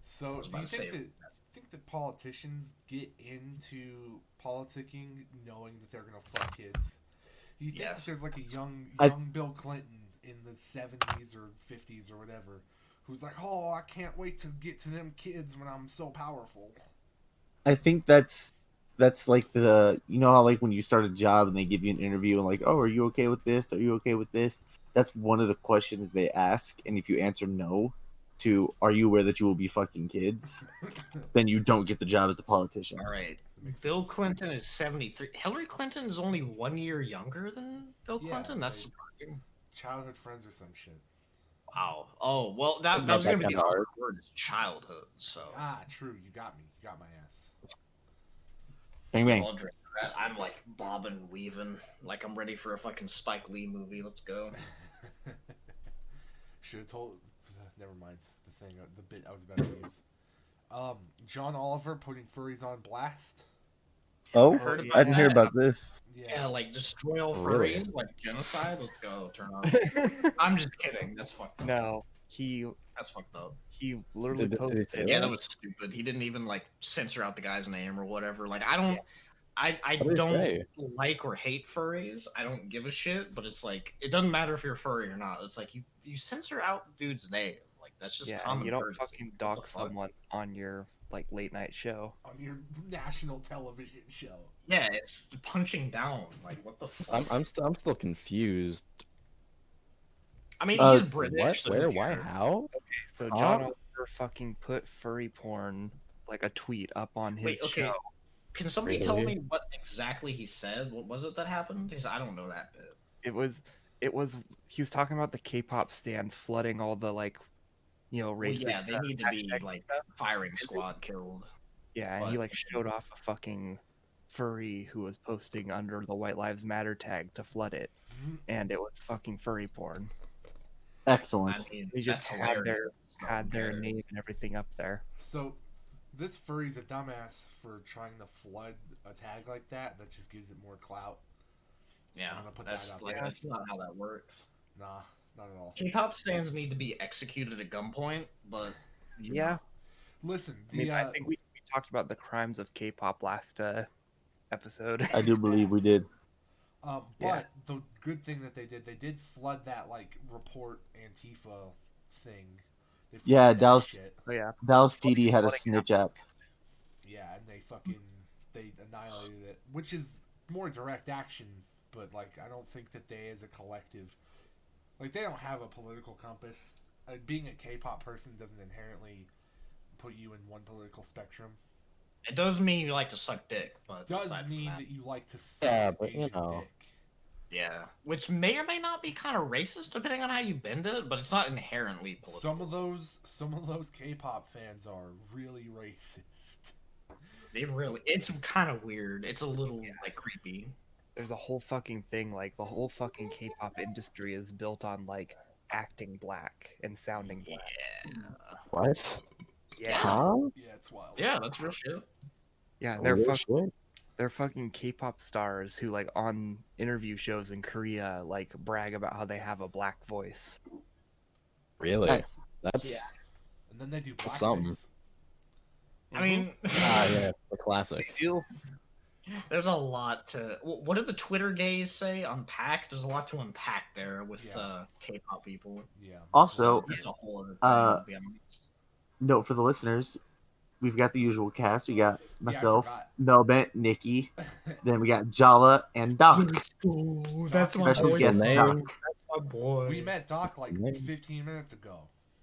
So, was do you about to say. think that politicians get into politicking knowing that they're gonna fuck kids? Do you think that Yes. there's like a I young Bill Clinton in the 70s or 50s or whatever who's like, "Oh, I can't wait to get to them kids when I'm so powerful." I think that's like the how like when you start a job and they give you an interview and like, oh, are you okay with this? Are you okay with this? That's one of the questions they ask, and if you answer no to are you aware that you will be fucking kids, then you don't get the job as a politician. All right. That makes Bill sense. Clinton is 73. Hillary Clinton is only 1 year younger than Bill Yeah, Clinton. That's they surprising. childhood friends or some shit. Wow. Oh well, that Not was that gonna be kind the of hard hard. word is childhood. So Ah, true. You got me. You got my ass. Bang we bang. all drink that. I'm like bobbing and weaving, like I'm ready for a fucking Spike Lee movie. Let's go. Should have told. Never mind. The bit I was about to use. John Oliver putting furries on blast. Oh, Heard I about didn't hear that? about this. Yeah, like destroy all Really? furries, like genocide. Let's go. Turn on. I'm just kidding. That's fucked up. No, he That's fucked up. he literally Did he say posted. Yeah, that was stupid. He didn't even like censor out the guy's name or whatever. Like I don't. I What did he don't say? like or hate furries. I don't give a shit. But it's like it doesn't matter if you're a furry or not. It's like you censor out the dude's name. Like that's just Yeah, common you don't courtesy. fucking What the dox fuck? someone on your like late night show. On your national television show. Yeah, it's punching down. Like what the fuck? I'm still confused. I mean, Uh, he's British. What? So Where? who Why? cares? How? Huh? So John Oliver fucking put furry porn like a tweet up on his Wait, okay. show. Can somebody tell Really? me what exactly he said? What was it that happened? Because I don't know that bit. It was he was talking about the K-pop stands flooding all the like Well, racist yeah, they need to be hashtags and like stuff. firing squad killed. Yeah, and he But- like showed off a fucking furry who was posting under the White Lives Matter tag to flood it, and it was fucking furry porn. Excellent. I mean, They just that's had hilarious. had their Okay. name and everything up there. So, this furry's a dumbass for trying to flood a tag like that. That just gives it more clout. Yeah, I'm gonna put that that's out like there. that's not how that works. Nah, not at all. K-pop stands need to be executed at gunpoint, but you Yeah, know. Listen, I mean, the I think we talked about the crimes of K-pop last episode. I do believe we did. but Yeah. the good thing that they did flood that like report Antifa thing. They flooded Yeah, that that was- shit. Oh yeah, Dallas PD had a Flooding snitch app. Yeah, and they annihilated it, which is more direct action. But like, I don't think that they, as a collective, like they don't have a political compass. Being a K-pop person doesn't inherently put you in one political spectrum. It does mean you like to suck dick, but Does aside from mean that, that you like to suck Yeah, but, Asian you know. dick. yeah, which may or may not be kind of racist depending on how you bend it, but it's not inherently political. Some of those K-pop fans are really racist. It's kind of weird. It's a little like creepy. there's a whole fucking thing like the whole fucking K-pop industry is built on like acting black and sounding black. Yeah, What? Yeah, Huh? Yeah, it's wild. yeah, that's real shit. yeah, Real shit? they're fucking K-pop stars who like on interview shows in Korea like brag about how they have a black voice. Really? Nice. That's Yeah. And then they do blackface. something. I mean, yeah, the classic. there's a lot to. What did the Twitter gays say? Unpack. There's a lot to unpack there with Yeah. K-pop people. Yeah. Also, It's a whole other thing. To be honest. note for the listeners, we've got the usual cast. We got myself, forgot. Melbent, Nicky. Then we got Jala and Doc. That's my Special What's guest the Doc. name? That's my boy. We met Doc like Name? 15 minutes ago.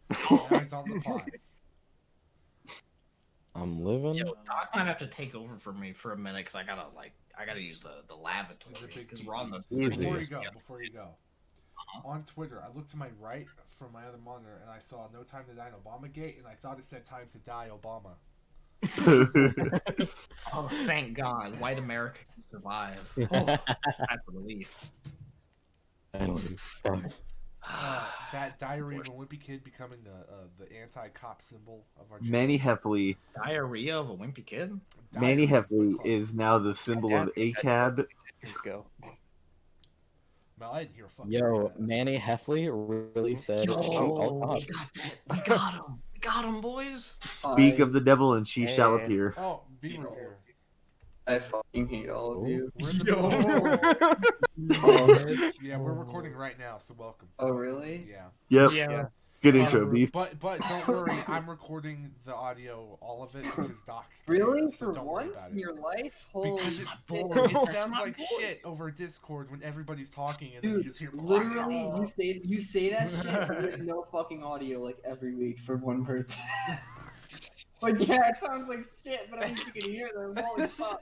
Now he's on the pod. I'm living. Yo, Doc might have to take over for me for a minute because I gotta use the lavatory The big because we're on the. Easy. Before you go, on Twitter, I looked to my right from my other monitor and I saw "No Time to Die" in Obama Gate, and I thought it said "Time to Die, Obama." Oh, thank God, white America can survive. Oh, that's a relief. Finally. That Diary of a Wimpy Kid becoming the anti-cop symbol of our Manny Heffley. Diarrhea of a wimpy kid. Manny Diary Heffley Club. is now the symbol of ACAB. Years ago. Mel, I didn't hear a fucking Yo, word of that. Manny Heffley really said, "Shoot, I'll Yo, talk." we got that. We got him. We Got him, boys. Speak of the devil and she shall Hey. appear. Oh, Beaver's here. I fucking hate all of you. We're in the middle. Oh, Yeah, we're recording right now, so welcome. oh, really? Yeah. Yep. Yeah. Good intro, Beef. But don't worry, I'm recording the audio, all of it, because Doc. Really? cares, so For don't worry once about in it. your life? Holy Because shit. it That's sounds my like boy. shit over Discord when everybody's talking and then you Dude, just hear. literally, you say that shit, and there's no fucking audio like every week for one person. Like, yeah, it sounds like shit, but at least you can hear them. Holy fuck.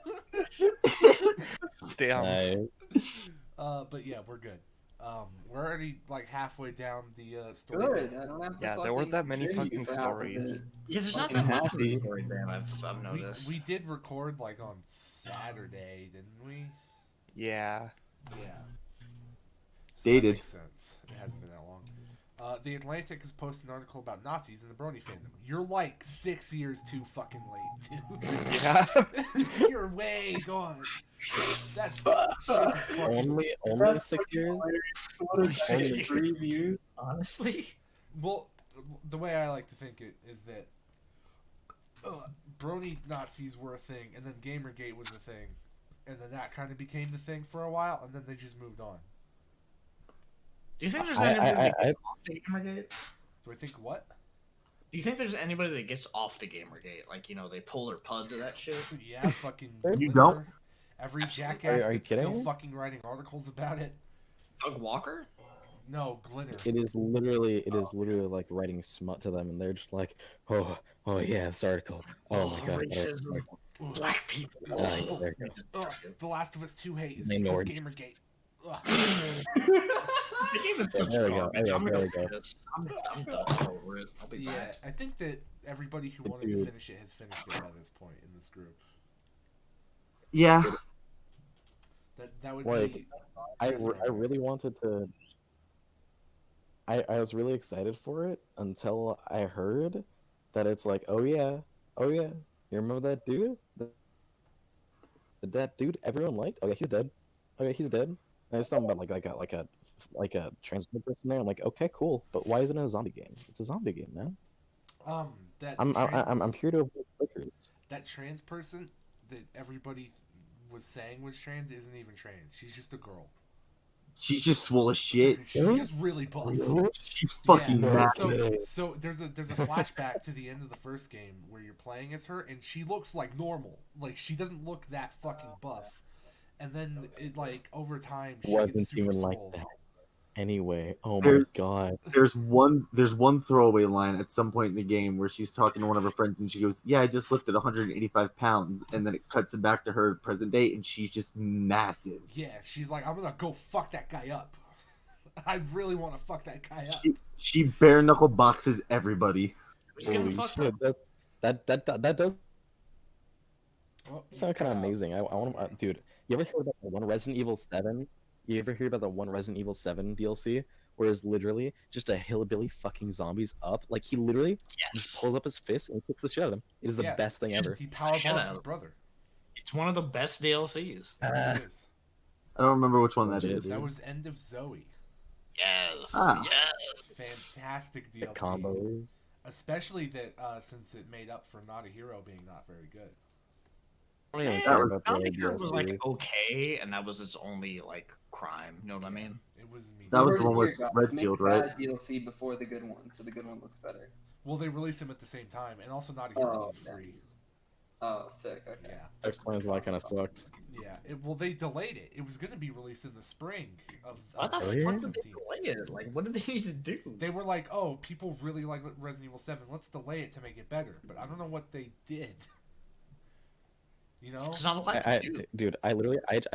Damn. Nice. But yeah, we're good. We're already like halfway down the story. Good. I don't have to Yeah, fucking there weren't that many train you fucking for half of stories. it. Yeah, there's not Fucking that much in happy. the story, Dan. I've noticed. We did record like on Saturday, didn't we? Yeah. Yeah. So Dated. That makes sense. It hasn't been that long. The Atlantic has posted an article about Nazis in the Brony fandom. You're like 6 years too fucking late, dude. Yeah. You're way gone. That ship is fucking. Only 6 years. What is that? Only- 3 views? Honestly, Well, the way I like to think it is that Brony Nazis were a thing, and then Gamergate was a thing, and then that kind of became the thing for a while, and then they just moved on. do you think there's I- anybody I- that gets off to Gamergate? Do I think what? Do you think there's anybody that gets off to Gamergate? Like, you know, they pull their pud to that shit? Yeah, fucking. You Glinner. don't? Every Absolutely. jackass Are you that's still kidding? fucking writing articles about it. Doug Walker? No, Glinner. It is literally like writing smut to them, and they're just like, oh yeah, this article. Oh my god. Racism. Black people. Oh, yeah, there you Ugh, The Last of Us 2 hate is Minority. because Gamergate. Ugh. The game is such there we go. garbage. Okay, I'm there gonna we go. play this. I'm done over it. I'll be Yeah, back. I think that everybody who wanted to Dude. finish it has finished it by this point in this group. Yeah. That would Like, be. I really wanted to. I was really excited for it until I heard that it's like, oh yeah, you remember that dude? That dude everyone liked? Oh yeah, he's dead. Oh yeah, he's dead. And there's something about like a trans person there. I'm like, okay, cool, but why isn't it a zombie game? It's a zombie game, man. That I'm here to avoid clickers. that trans person that everybody was saying was trans isn't even trans. She's just a girl. She's just full of shit. She's just really buff. She's fucking Yeah, massive. so there's a flashback to the end of the first game where you're playing as her, and she looks like normal. Like, she doesn't look that fucking buff. And then it, like, over time she gets Wasn't super even like swole. that. Anyway, oh There's- my god. There's one throwaway line at some point in the game where she's talking to one of her friends and she goes, "Yeah, I just lifted 185 pounds," and then it cuts it back to her present day and she's just massive. Yeah, she's like, I'm gonna go fuck that guy up. I really want to fuck that guy up. She bare knuckle boxes everybody. Who's getting Holy fucked shit, up? that does Oh, sound kind of amazing. I want to, dude. You ever hear about the one Resident Evil 7? You ever hear about the one Resident Evil 7 DLC? Where it's literally just a hillbilly fucking zombies up. Like, he literally just pulls up his fist and kicks the shit out of him. It is the Yeah. best thing ever. He power Shit bombs out his of- brother. It's one of the best DLCs. It is. I don't remember which one that Legit, is. dude. That was End of Zoe. Yes. Ah. Yes. Fantastic The DLC. combos. Especially that since it made up for Not a Hero being not very good. I don't even Yeah, care about the Bounty other Hero was like DLCs. okay, and that was its only like crime. You know what I mean? It was me. That was the Here, one with guys, Redfield, make right? bad DLC before the good one, so the good one looks better. Well, they released them at the same time, and also Not a Hero Oh, was okay. free. Oh, sick. Okay. Yeah, That explains why it kind of sucked. yeah. Well, they delayed it. It was going to be released in the spring of Why the Really? fuck did they delay it? Like, what did they need to do? They were like, "Oh, people really like Resident Evil 7. Let's delay it to make it better." But I don't know what they did. You know? It's not a lot to do. Dude, I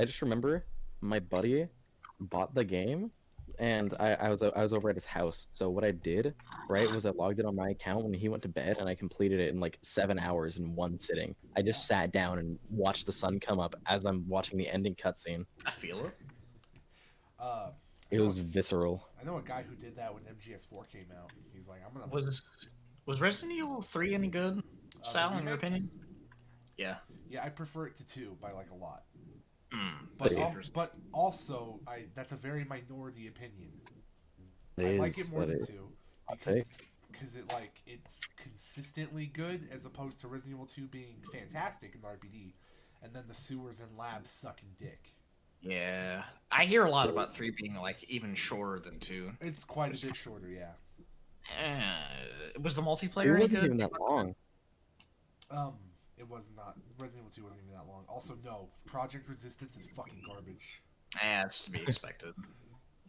just remember my buddy bought the game, and I was over at his house. So what I did, right, was I logged in on my account when he went to bed, and I completed it in like 7 hours in one sitting. I just sat down and watched the sun come up as I'm watching the ending cutscene. I feel it. It was visceral. I know a guy who did that when MGS4 came out. He's like, "I'm gonna." Was Resident Evil 3 any good, Sal, the in your remake? opinion? Yeah. Yeah, I prefer it to 2 by like a lot. But But also, that's a very minority opinion. It I like is, it more that than is. 2 Hot because because it's consistently good as opposed to Resident Evil 2 being fantastic in the RPD, and then the sewers and labs sucking dick. Yeah, I hear a lot about 3 being like even shorter than 2. It's quite a bit shorter, yeah. Was the It multiplayer any wasn't good? even that long. It was not. Resident Evil 2 wasn't even that long. Also, no, Project Resistance is fucking garbage. That's to be expected.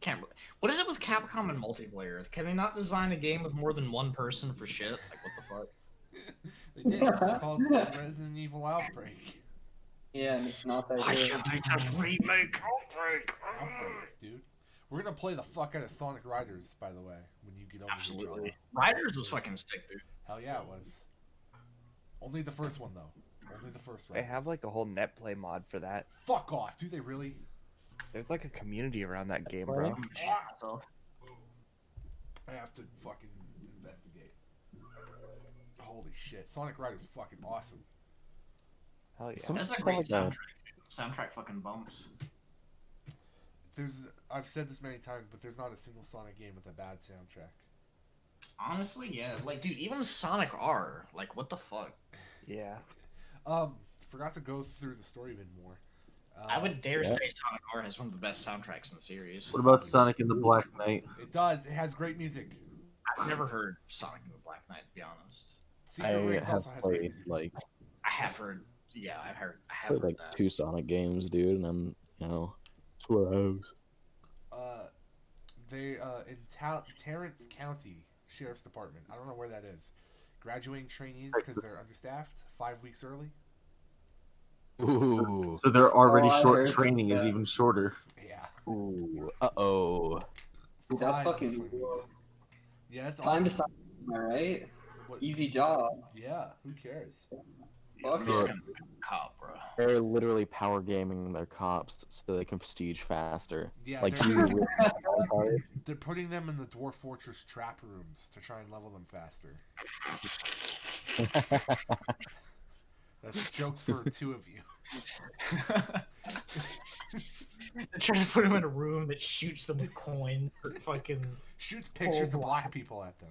Can't. What is it with Capcom and multiplayer? Can they not design a game with more than one person for shit? Like what the fuck? They did. It's called Resident Evil Outbreak. Yeah, and it's not that Why good. can't they just remake Outbreak? Outbreak, dude. We're gonna play the fuck out of Sonic Riders, by the way, when you get over here, Absolutely. Jala. Riders was fucking sick, dude. Hell yeah, it was. Only the first one though. Only the first They Riders. have like a whole net play mod for that. Fuck off, do they really? There's like a community around that game, bro. So, I have to fucking investigate. Holy shit, Sonic Riders is fucking awesome. Hell yeah. Some- that's a Something great like that. soundtrack. Soundtrack fucking bumps. I've said this many times, but there's not a single Sonic game with a bad soundtrack. Honestly, yeah. Like, dude, even Sonic R. Like, what the fuck? Yeah. Forgot to go through the story a bit more. I would dare yeah. say Sonic R has one of the best soundtracks in the series. What about Sonic and the Black Knight? It does. It has great music. I've never heard Sonic and the Black Knight, to be honest. Secret I Rings have also has great played music. like I have heard. Yeah, I have played heard like that. 2 Sonic games, dude, and I'm it's where I was. They in Tarrant County Sheriff's Department. I don't know where that is. Graduating trainees because they're understaffed. 5 weeks early. Ooh. So they're already Oh, I short. heard Training is that. even shorter. Yeah. Ooh. Uh-oh. Dude, that's 5 fucking weeks. cool. Yeah, that's Time to awesome. sign, am I right? What- Easy job. Yeah. Who cares? Fuck I'm just it. gonna become a cop, bro. They're literally power gaming their cops so they can prestige faster. Yeah. Like they're, you they're putting them in the Dwarf Fortress trap rooms to try and level them faster. That's a joke for 2 of you. They're trying to put him in a room that shoots them with coins. That fucking. Shoots pictures of black people at them.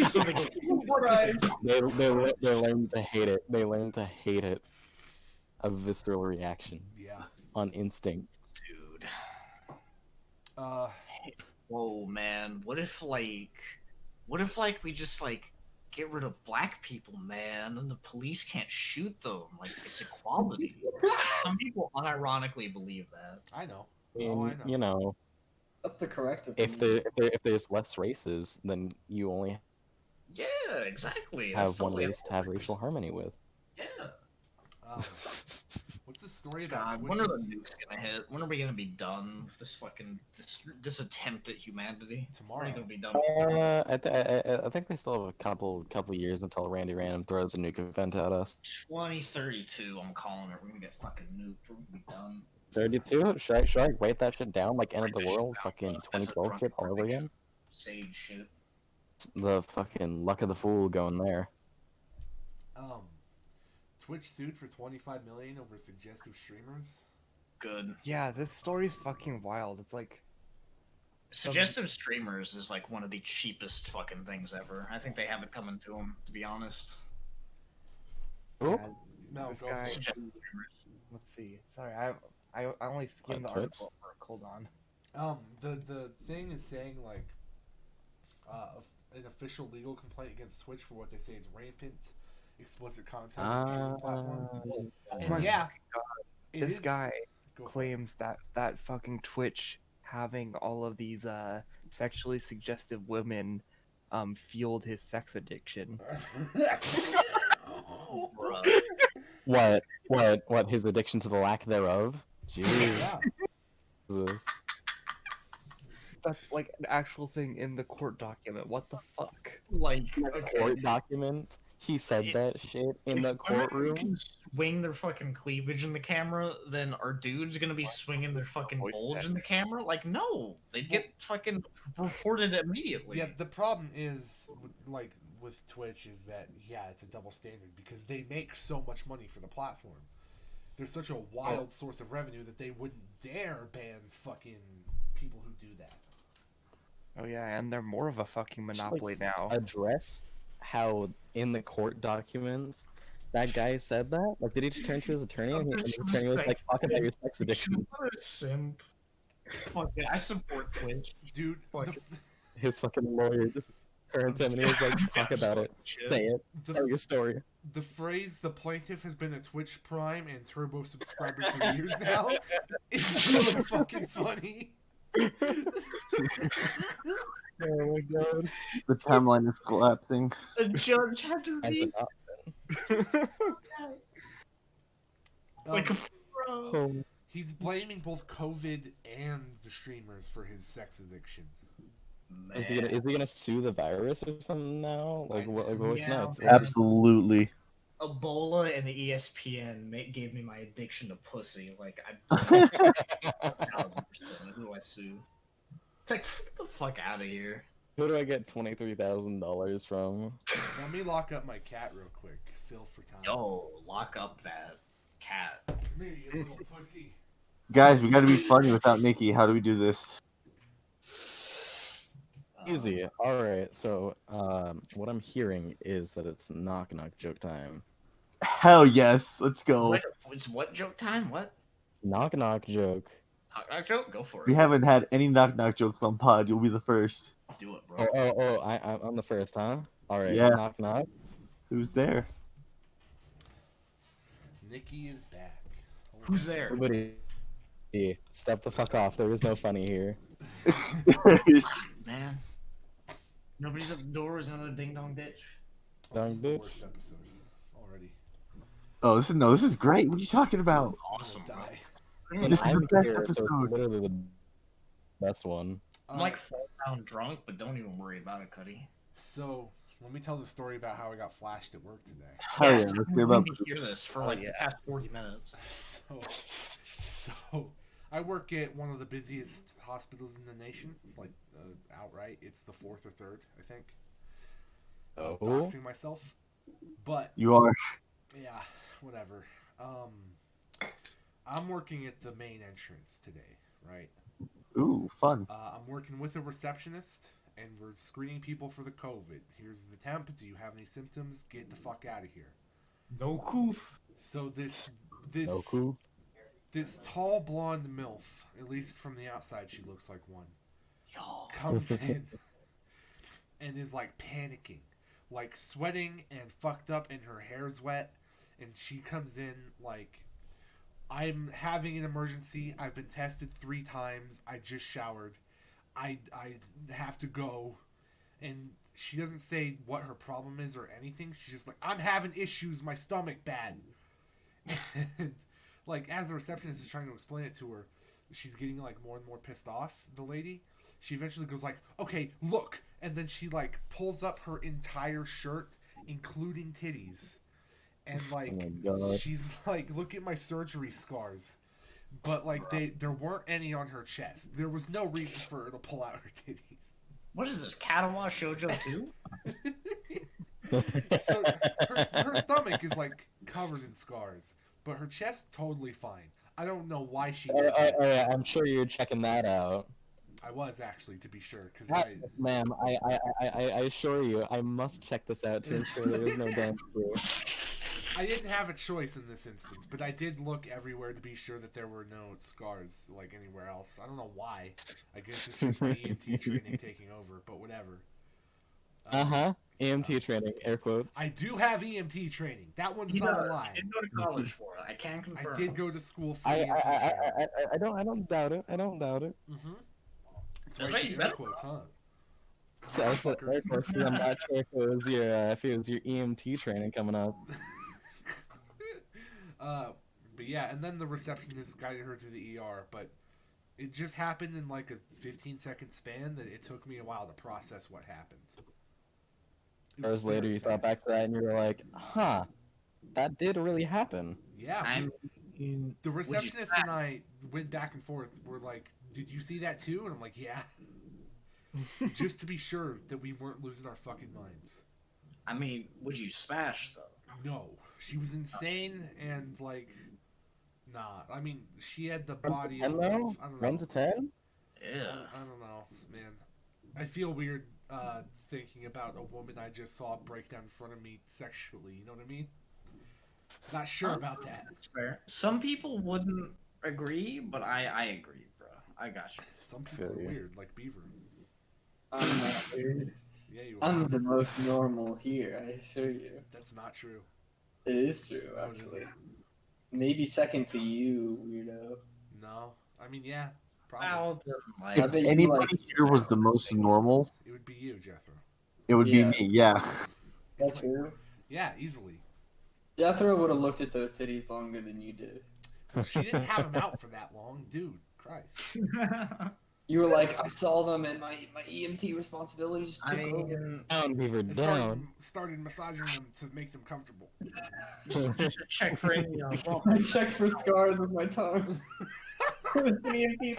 So they get- Right. they learn to hate it. They learn to hate it. A visceral reaction Yeah. on instinct. Dude. Whoa, man. What if we just like get rid of black people, man, and the police can't shoot them? Like it's equality. Some people unironically believe that. I know. I Oh, I mean, know. you know, That's the correct if opinion. there's less races, then you only Yeah, exactly. have That's one totally race to have racial harmony with. Yeah. What's the story about God, Twitch? when are the nukes gonna hit? When are we gonna be done with this fucking this attempt at humanity? When are Tomorrow. you gonna be done? I think we still have a couple years until Randy Random throws a nuke event at us. 2032, I'm calling it. We're gonna get fucking nuked. We're gonna be done. 32? Should I write that shit down like end of the Write that shit world, down, fucking bro. That's a 2012 drunk shit all over prediction. again? Sage shit. The fucking luck of the fool going there. Twitch sued for $25 million over suggestive streamers. Good. Yeah, this story's fucking wild. It's like Suggestive streamers is like one of the cheapest fucking things ever. I think they have it coming to them, to be honest. Ooh. yeah, No, this go guy. for it. Suggestive streamers. Let's see. Sorry, I only skimmed the Twitch? article. Hold on. The thing is saying like, an official legal complaint against Twitch for what they say is rampant, explicit content on the streaming platform. And my yeah, it This is- guy go for it. claims that fucking Twitch having all of these sexually suggestive women fueled his sex addiction. Bruh. What? His addiction to the lack thereof? Yeah. Jesus. That's like an actual thing in the court document. What the fuck? Like, okay. Court document? He said that shit in the If women courtroom? can swing their fucking cleavage in the camera, then are dudes gonna be swinging their fucking Voice bulge in the text. camera? Like, no, they'd get fucking reported immediately. Yeah, the problem is with Twitch is that it's a double standard because they make so much money for the platform. They're such a wild source of revenue that they wouldn't dare ban fucking people who do that. Oh yeah, and they're more of a fucking monopoly now. Address how in the court documents that guy said that? Like, did he just turn to his attorney and his attorney was like, "Talk about your sex addiction." What a simp. Fuck it, I support Twitch. Dude, Fuck the, it. His fucking lawyer just turned to him and he was like, "Talk about it. Say it. Tell your story." the phrase "the plaintiff has been a Twitch Prime and Turbo subscriber for years now" is so fucking funny. Oh my god. The timeline is collapsing. The judge had to I read did not. like Um, a pro. Oh, he's blaming both COVID and the streamers for his sex addiction. is he gonna sue the virus or something now? Like what's Yeah, next? man. Absolutely. Ebola and the ESPN gave me my addiction to pussy. Like, I 1000%. Who do I sue? It's like, get the fuck out of here. Who do I get $23,000 from? Let me lock up my cat real quick. Phil for time. Yo, lock up that cat. Come here, you little pussy. Guys, we gotta be funny without Nicky. How do we do this? Easy. All right. So, what I'm hearing is that it's knock knock joke time. Hell yes. Let's go. It's what joke time? What? Knock knock joke. Knock joke? Go for it. We haven't had any knock knock jokes on pod. You'll be the first. Do it, bro. I'm the first, huh? All right. Yeah. Knock knock. Who's there? Nicky is back. Who's there? Everybody, step the fuck off. There is no funny here. Man. Nobody's at the door. Is another ding dong bitch? Oh, this is the Bitch. worst episode already. Oh, this is great. What are you talking about? Awesome, bro. Die. This is I'm the best here, so it's episode. literally the best one. I'm like fall down drunk, but don't even worry about it, Cuddy. So let me tell the story about how I got flashed at work today. Hell yeah. Yes, Let's I've hear been about waiting to hear this for Oh, like yeah. the past 40 minutes. So I work at one of the busiest hospitals in the nation, like outright. It's the fourth or third, I think. Oh. Doxing myself, but You are. yeah, whatever. I'm working at the main entrance today, right? Ooh, fun. I'm working with a receptionist, and we're screening people for the COVID. Here's the temp. Do you have any symptoms? Get the fuck out of here. No coof. So this Goku. this tall blonde MILF, at least from the outside, she looks like one, Yo. comes in and is like panicking, like sweating and fucked up, and her hair's wet, and she comes in like, "I'm having an emergency. I've been tested 3 times. I just showered. I have to go." And she doesn't say what her problem is or anything. She's just like, "I'm having issues. My stomach bad." And like, as the receptionist is trying to explain it to her, she's getting like more and more pissed off, the lady. She eventually goes like, "Okay, look." And then she like pulls up her entire shirt, including titties. And like, Oh my God. she's like, "Look at my surgery scars." But like, there weren't any on her chest. There was no reason for her to pull out her titties. What is this, Katawa Shoujo 2? So her stomach is like covered in scars, but her chest totally fine. I don't know why she did that. Yeah, I'm sure you're checking that out. I was actually, to be sure, because Ma'am, I assure you, I must check this out to ensure there is no damage here. I didn't have a choice in this instance, but I did look everywhere to be sure that there were no scars like anywhere else. I don't know why. I guess it's just my EMT training taking over, but whatever. EMT training, air quotes. I do have EMT training. That one's He not does. a lie. He did go to college for it. I can confirm. I did go to school for I, EMT training. I don't doubt it. I don't doubt it. Mm-hmm. It's That's why right, you you air better quotes, huh? So I said, air quotes, I'm not sure if it was your EMT training coming up. But yeah, and then the receptionist guided her to the ER, but it just happened in like a 15-second span that it took me a while to process what happened. It was Hours later, very you thought back fast. to that and you were like, huh, that did really happen. Yeah, I'm. the receptionist and I went back and forth. We're like, "Did you see that too?" And I'm like, "Yeah." Just to be sure that we weren't losing our fucking minds. I mean, would you smash though? No, she was insane and like, nah. I mean, she had the body of, Hello? I don't 1 know. to 10? Yeah. I don't know, man. I feel weird thinking about a woman I just saw break down in front of me sexually. You know what I mean? Not sure about that. That's fair. Some people wouldn't agree, but I agree, bro. I got you. Some people Feel are you. weird, like Beaver. I'm not weird. Yeah, you are. I'm the most normal here, I assure you. That's not true. It is true, No, it actually. isn't. Maybe second to you, weirdo. No. I mean, yeah, probably. Al doesn't like I If bet you anybody like- here was the most normal, It would be you, Jethro. it would Yeah. be me. Yeah. That's true. Yeah, easily. Jethro would have looked at those titties longer than you did. She didn't have them out for that long, dude. Christ. You were like, I saw them and my EMT responsibilities I took over. mean, Down, Beaver, I down. started massaging them to make them comfortable. just check for any bump. I checked for scars with my tongue. With EMT.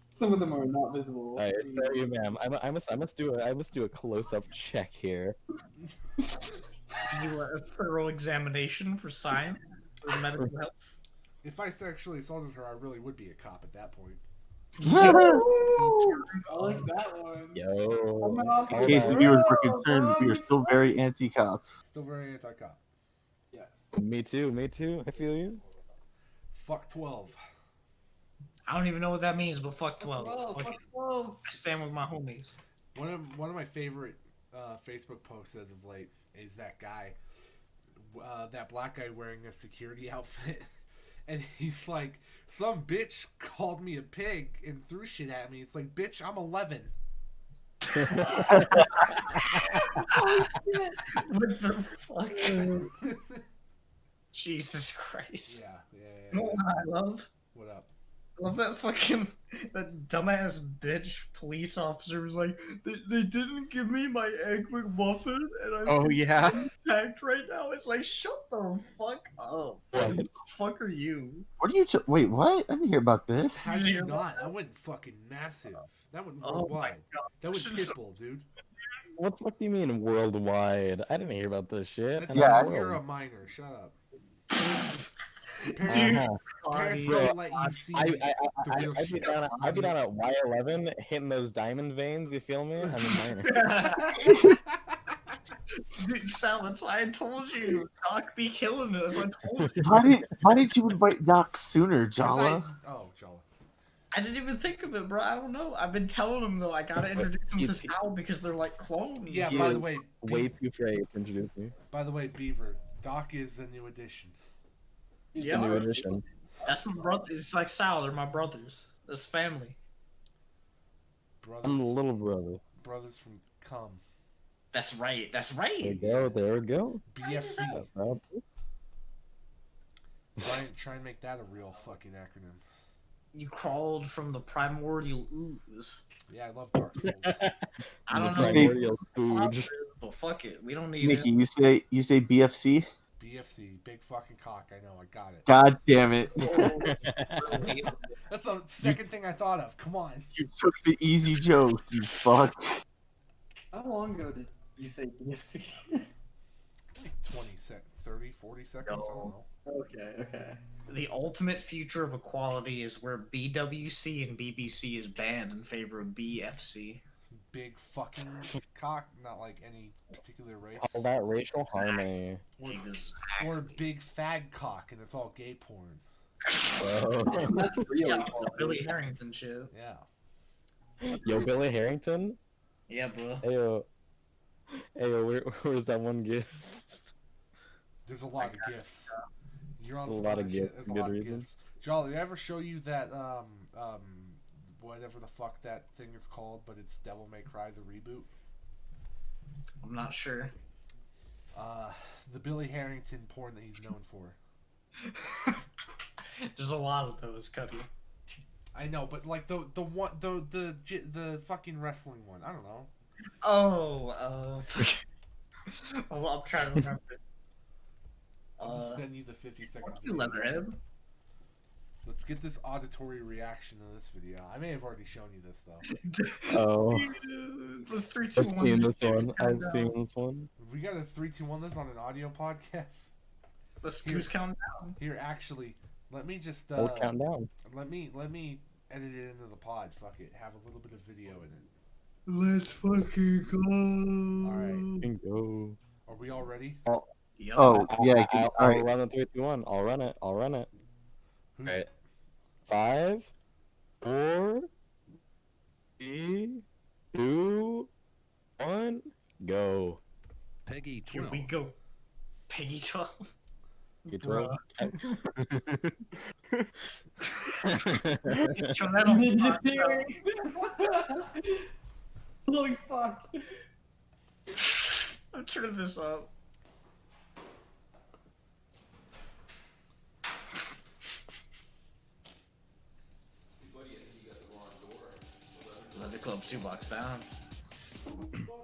Some of them are not visible. Alright, sorry, ma'am. I must do a close-up check here. You a thorough examination for science, for medical health. If I sexually assaulted her, I really would be a cop at that point. I like that one. Yo. In case the viewers were concerned, we are still very anti-cop. Still very anti-cop. Yes. Me too. I feel you. Fuck 12. I don't even know what that means, but fuck 12. Fuck Fuck it. 12. I stand with my homies. One of my favorite Facebook posts as of late is that guy, that black guy wearing a security outfit, and he's like, "Some bitch called me a pig and threw shit at me." It's like, bitch, I'm 11. What the fuck? Jesus Christ. Yeah. You know what I love? What up? I love that dumbass bitch police officer was like, they didn't give me my egg McMuffin and I'm Oh yeah. attacked right now. It's like, shut the fuck up. What? Who the fuck are you? What are you? Wait, what? I didn't hear about this. How'd you not? That went fucking massive. That went Oh my worldwide. That was Should've- Pitbull, dude. What the fuck do you mean worldwide? I didn't hear about this shit. That's Yeah, because you're a minor. Shut up. Your Dude. parents, parents Bro, don't let you see I the real I'd be shit. down at Y11 hitting those diamond veins. You feel me? I'm a minor. Dude, Sal, that's why I told you. Doc be killing us. I told you. Why did you invite Doc sooner, 'Cause Jala? Oh, Jala. I didn't even think of it, bro. I don't know. I've been telling them though. I gotta introduce them to He's- Sal because they're like clones. Yeah, He by the is way, way too afraid to introduce me. Beaver, Doc is a new addition. Yeah, The new edition. that's my brother. It's like Sal. They're my brothers. That's family. Brothers, I'm the little brother. brothers from Cum. That's right. That's There we right. go. There we go. BFC. That's up. Try and make that a real fucking acronym. You crawled from the primordial ooze. Yeah, I love Dark Souls. I don't The know. primordial what spooge. but fuck it. We don't need Nicky, it. you say BFC? BFC, big fucking cock. I know, I got it. God damn it! That's the second thing I thought of. Come on. You took the easy joke, you fuck. How long ago did you say BSC? Like 20 sec, 30, 40 seconds. I don't know. Okay. The ultimate future of equality is where BWC and BBC is banned in favor of BFC. Big fucking cock, not like any particular race. All that racial harmony. Or big fag cock, and it's all gay porn. Bro. That's really Yeah, hard. Billy Harrington shit. Yeah. Yo, Billy Harrington. Yeah, bro. Ayo, where's that one gift? There's a lot of gifts. You're on There's a some lot other of shit. gifts, There's a good lot of reason. gifts. Jolly, did I ever show you that whatever the fuck that thing is called, but it's Devil May Cry the reboot? I'm not sure. The Billy Harrington porn that he's known for. There's a lot of those, Cuddy. I know, but like the one the fucking wrestling one. I don't know. Oh, well, I'm trying to remember. I'll just send you the 50-second Fuck you, Leatherhead. Let's get this auditory reaction to this video. I may have already shown you this though. Oh, Let's 3, 2, I've 1. seen this one. Count I've down. seen this one. We got a 3, 2, 1 this on an audio podcast. Let's who's counting down? Here, actually, Let me just We'll count down. let me edit it into the pod. Fuck it. Have a little bit of video in it. Let's fucking go. All right. Bingo. Are we all ready? Yep. Oh, yeah. I'll All right. run the 3, 2, 1. I'll run it. Who's Right. 5, 4, 3, 2, 1, go. Peggy Here 12. we go. Peggy 12. You 12. Turn that on. Ninja Theory. Holy fuck. I'm turning this up. Leather Club's 2 blocks down.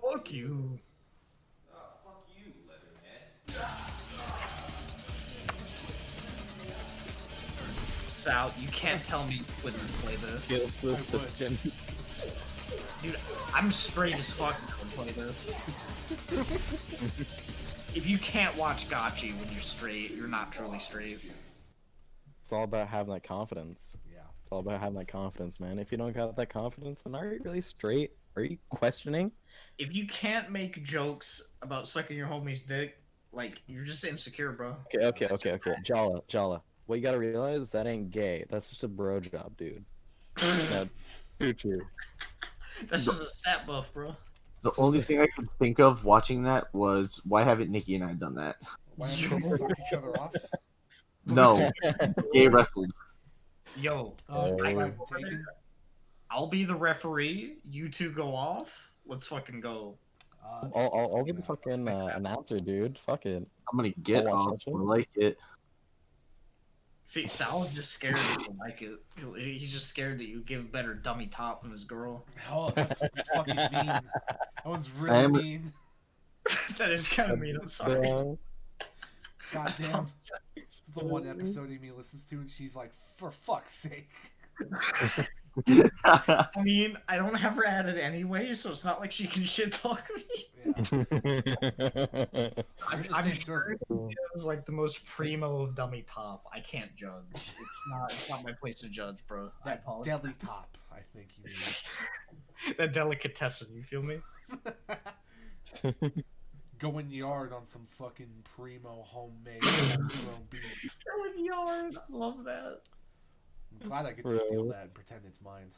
Fuck you. Sal, you can't tell me you wouldn't play this. Feels the system. Dude, I'm straight as fuck when I play this. If you can't watch Gotchi when you're straight, you're not truly straight. It's all about having that confidence. Yeah. It's all about having that confidence, man. If you don't got that confidence, then are you really straight? Are you questioning? If you can't make jokes about sucking your homie's dick, like, you're just insecure, bro. Okay. Jala. What you gotta realize is that ain't gay. That's just a bro job, dude. That's true. That's just a stat buff, bro. The only thing I could think of watching that was why haven't Nicky and I done that? Why don't we suck each other off? No, gay wrestled. Yo, Because Oh. I'm taken. I'll be the referee. You two go off. Let's fucking go. I'll be the fucking announcer, dude. Fuck it. I'm gonna get I'll watch off. that I shit. like it. See, Sal's just scared that you like it. He's just scared that you give better dummy top than his girl. Oh, that's fucking mean. That one's I really am- mean. That is kind of mean. I'm sorry. Bro. God damn. This is the one episode Amy listens to, and she's like, "For fuck's sake." I mean, I don't have her added anyway, so it's not like she can shit talk me. Yeah. I'm, in the I'm same sure circle. it was like the most primo of dummy top. I can't judge. It's not my place to judge, bro. I That apologize. deli top, I think you mean. That delicatessen, you feel me? Going yard on some fucking primo homemade homegrown beef. Going yard. Love that. I'm glad I get to steal that and pretend it's mine.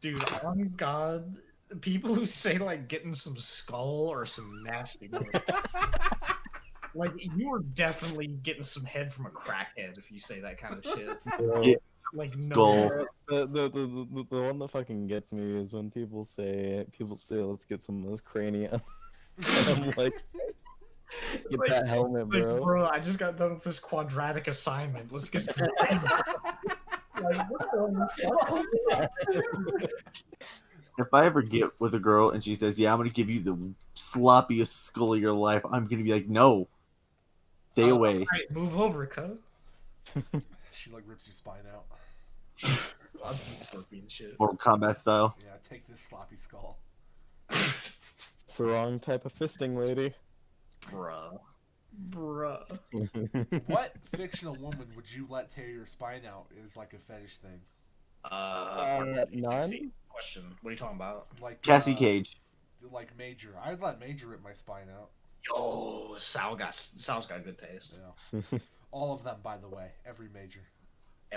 Dude, on God, people who say like getting some skull or some nasty like you are definitely getting some head from a crackhead if you say that kind of shit. Yeah. Like Skull. no. The one that fucking gets me is when people say let's get some of this cranium. And I'm like, get Like, that helmet, It's like, bro. bro, I just got done with this quadratic assignment. Let's get some. Like, what the fuck? If I ever get with a girl and she says, "Yeah, I'm gonna give you the sloppiest skull of your life," I'm gonna be like, "No, stay away." Alright, move over, cuz. She like rips your spine out. I'm some scorpion shit. Mortal Kombat style. Yeah, take this sloppy skull. It's the wrong type of fisting, lady. Bruh. Bruh. What fictional woman would you let tear your spine out is like a fetish thing? None? Question. What are you talking about? Like Cassie Cage. Like Major. I'd let Major rip my spine out. Yo, Sal's got good taste. Yeah. All of them, by the way. Every Major.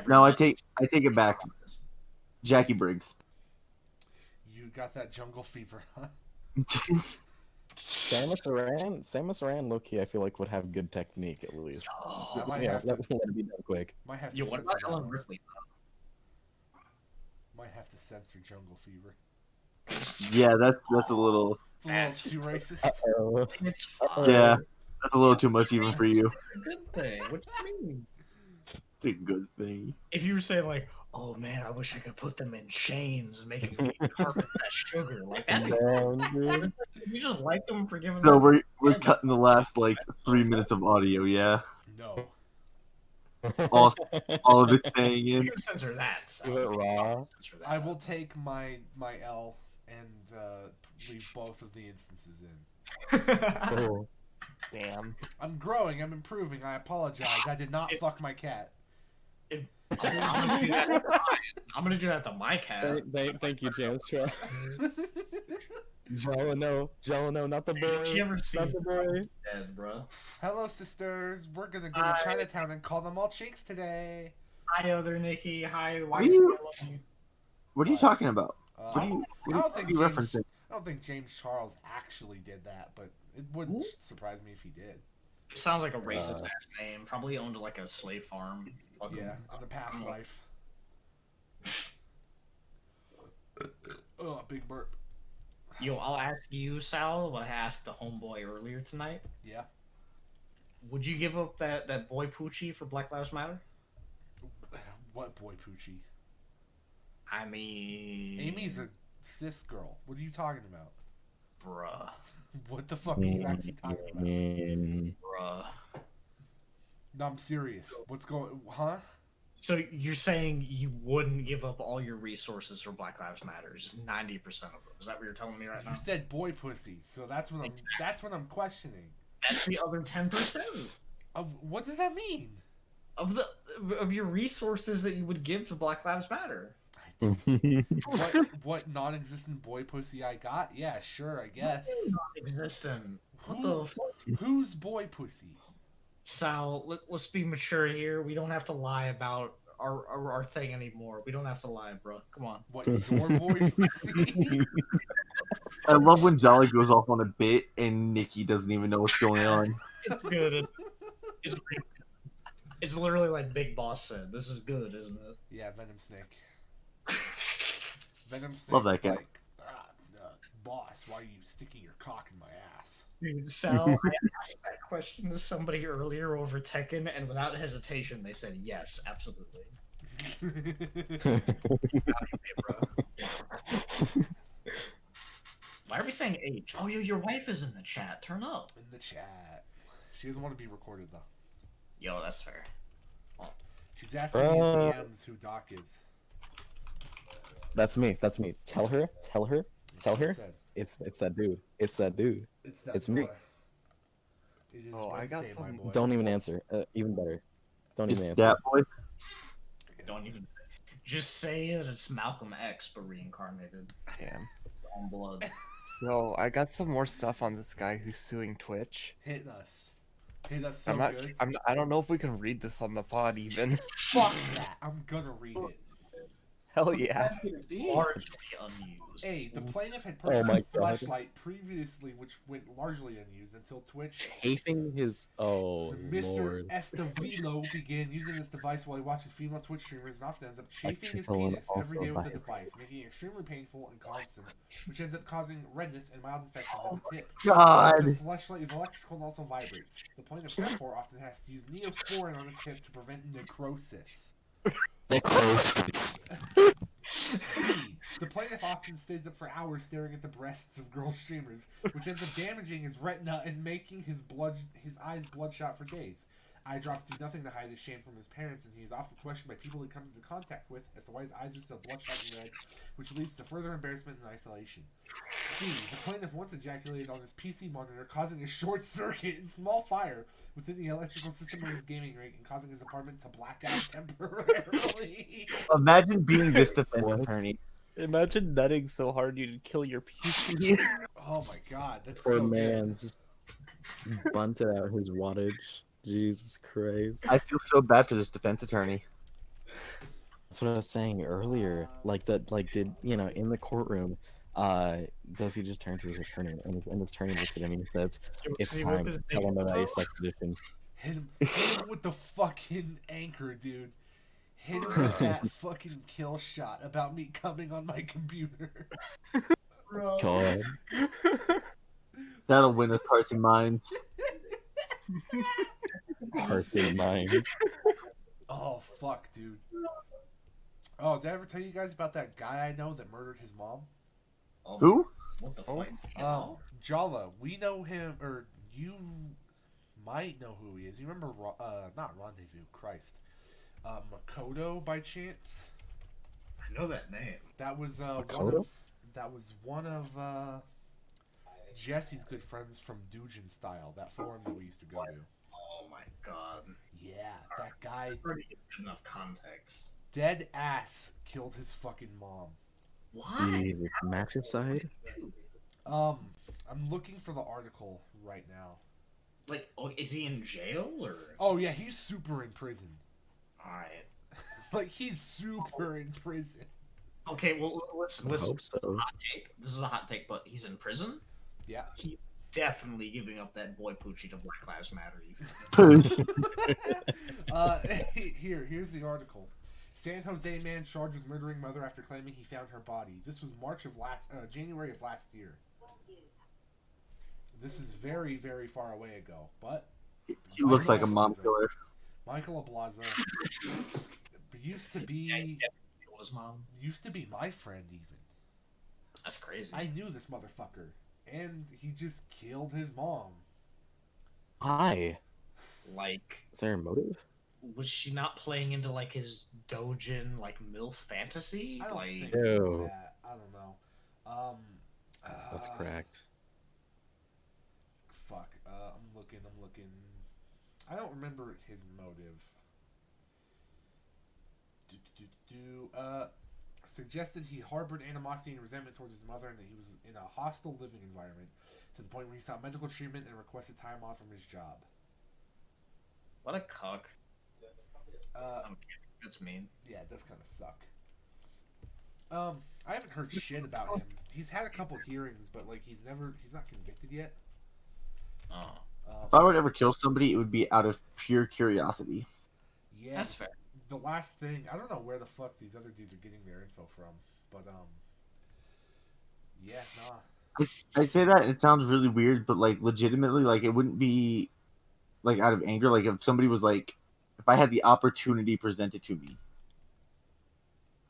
No, I take it back. Jackie Briggs. You got that jungle fever, huh? Samus Aran, low-key, I feel like would have good technique at least. I might Yeah, have to, let it be done quick. might have to Yo, what censor about that Ellen one. Ripley? Might have to censor jungle fever. Yeah, that's a little. It's a little That's too racist. Oh, It's fine. Yeah, that's a little too much even for you. It's a good thing. What do you mean? It's a good thing. If you were saying like, "Oh man, I wish I could put them in chains and make them carpet that sugar," like that. damn, dude. You just like them for giving. So them... we're cutting the last like 3 minutes of audio. Yeah, No. all of it staying You in. can censor that. Give it raw. Censor that. I will take my L and leave both of the instances in. Cool. Damn. I'm growing. I'm improving. I apologize. I did not fuck my cat. if I'm gonna do that to mine. I'm gonna do that to my cat. Thank you, James. Try. Jala, no, not the boy. She ever sees Not the boy. dead, bro. Hello, sisters. We're gonna go to Hi. Chinatown and call them all chinks today. Hi, other Nicky. Hi, What why are you? you- I love you. What are you talking about? What are I you, don't what think are you James. referencing? I don't think James Charles actually did that, but it wouldn't surprise me if he did. It sounds like a racist ass name. Probably owned like a slave farm. Fucking- Yeah, in the past life. Oh, big burp. Yo, I'll ask you, Sal, what I asked the homeboy earlier tonight. Yeah. Would you give up that boy Poochie for Black Lives Matter? What boy Poochie? I mean... Amy's a cis girl. What are you talking about? Bruh. What the fuck are you actually talking about? Bruh. No, I'm serious. What's going... Huh? So you're saying you wouldn't give up all your resources for Black Lives Matter, just 90% of them? Is that what you're telling me right now? You said boy pussy, so that's what I'm questioning. That's the other 10% What does that mean? of your resources that you would give to Black Lives Matter. What non-existent boy pussy I got? Yeah, sure, I guess. Non-existent. What the fuck? Who's boy pussy? Sal, let's be mature here. We don't have to lie about our thing anymore. We don't have to lie, bro. Come on. What, your boy pussy? I love when Jolly goes off on a bit and Nicky doesn't even know what's going on. It's good. It's literally like Big Boss said. This is good, isn't it? Yeah, Venom Snake. Venom Snake's Love that guy. like, boss, why are you sticking your cock in my ass? Dude, Sal, I asked that question to somebody earlier over Tekken, and without hesitation, they said yes, absolutely. Why are we saying H? Oh, your wife is in the chat. Turn up. In the chat. She doesn't want to be recorded, though. Yo, that's fair. She's asking me in DMs who Doc is. That's me. Tell her. That's what I said. It's that dude. It's that dude. It's me. boy. It is I got Wednesday, my some- boy. Don't even answer. Even better. Don't even It's answer. that boy. Don't even say. Just say that it's Malcolm X, but reincarnated. Damn. On blood. Yo, I got some more stuff on this guy who's suing Twitch. Hit us. Hit us so I'm not. good. I don't know if we can read this on the pod even. Fuck that. I'm gonna read it. Hell yeah. Largely unused. Hey, the plaintiff had Oh purchased my a God. flashlight previously, which went largely unused until Twitch. Chafing his. Oh Mr. lord. Estevilo began using this device while he watches female Twitch streamers and often ends up chafing his Electrical and penis every also day with the violent. device, making it extremely painful and constant, which ends up causing redness and mild infections at the tip. God. Since the flashlight is electrical and also vibrates. The plaintiff therefore often has to use neosporin on his tip to prevent necrosis. B. The plaintiff often stays up for hours staring at the breasts of girl streamers, which ends up damaging his retina and making his eyes bloodshot for days. Eye drops do nothing to hide his shame from his parents, and he is often questioned by people he comes into contact with as to why his eyes are so bloodshot and red, which leads to further embarrassment and isolation. C. The plaintiff once ejaculated on his PC monitor, causing a short circuit and small fire within the electrical system of his gaming rig and causing his apartment to black out temporarily. Imagine being this defense What? attorney. Imagine nutting so hard you'd kill your PC. Oh my god, that's Poor so man good. just bunted out his wattage. Jesus Christ. I feel so bad for this defense attorney. That's what I was saying earlier. Did in the courtroom, does he just turn to his attorney and his attorney looks at him and he says, "It's See, time with to his tell him dick about out? your sex addiction." Hit him with the fucking anchor, dude. Hit him with that fucking kill shot about me coming on my computer. Bro. God. That'll win us hearts and minds. Hearts and minds. Oh, fuck, dude. Oh, did I ever tell you guys about that guy I know that murdered his mom? Oh, Who? What the Oh. fuck? Jala. We know him, or you might know who he is. You remember, not Rendezvous, Christ. Makoto, by chance? I know that name. That was, Makoto? one of Jesse's good friends from Dujin Style, that forum that we used to go to. Oh my god. Yeah, that guy, Already good enough context. dead ass, killed his fucking mom. What? Jesus, matricide? I'm looking for the article right now. Like, oh, is he in jail or? Oh yeah, he's super in prison. Alright. Like he's super in prison. Okay, well, listen. I hope so. Hot take. This is a hot take, but he's in prison. Yeah. He's definitely giving up that boy poochie to Black Lives Matter. Here's the article. San Jose man charged with murdering mother after claiming he found her body. This was January of last year. This is very, very far away ago, but He looks like a mom killer. Michael Ablaza used to be Killed his mom. used to be my friend even. That's crazy. I knew this motherfucker, and he just killed his mom. Why? Like, Is there a motive? was she not playing into like his Dojin like MILF fantasy? I don't Like, think it was Ew. that. I don't know. That's cracked. Fuck. I'm looking. I don't remember his motive. Suggested he harbored animosity and resentment towards his mother and that he was in a hostile living environment to the point where he sought medical treatment and requested time off from his job. what a cuck. Uh, That's mean. yeah, it does kind of suck. I haven't heard shit about him. He's had a couple hearings, but like he's not convicted yet. Oh, If I would ever kill somebody, it would be out of pure curiosity. Yeah, that's fair. the last thing, I don't know where the fuck these other dudes are getting their info from, but yeah, nah. I say that and it sounds really weird, but like legitimately, like it wouldn't be like out of anger. Like if somebody was like, if I had the opportunity presented to me,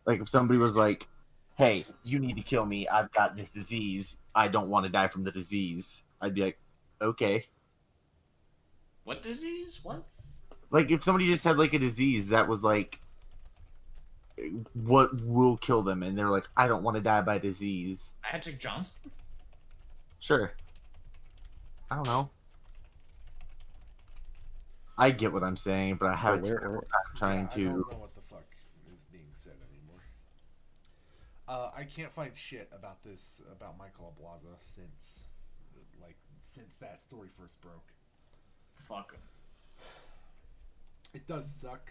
like if somebody was like, "Hey, you need to kill me. I've got this disease. I don't want to die from the disease." I'd be like, "Okay." What disease? What? Like if somebody just had like a disease that was like, what will kill them, and they're like, "I don't want to die by disease." Magic Johnson? Sure. I don't know. I get what I'm saying, but I have a Where- terrible time trying Yeah, I to. don't know what the fuck is being said anymore. I can't find shit about Michael Ablaza since that story first broke. Fuck him. It does suck.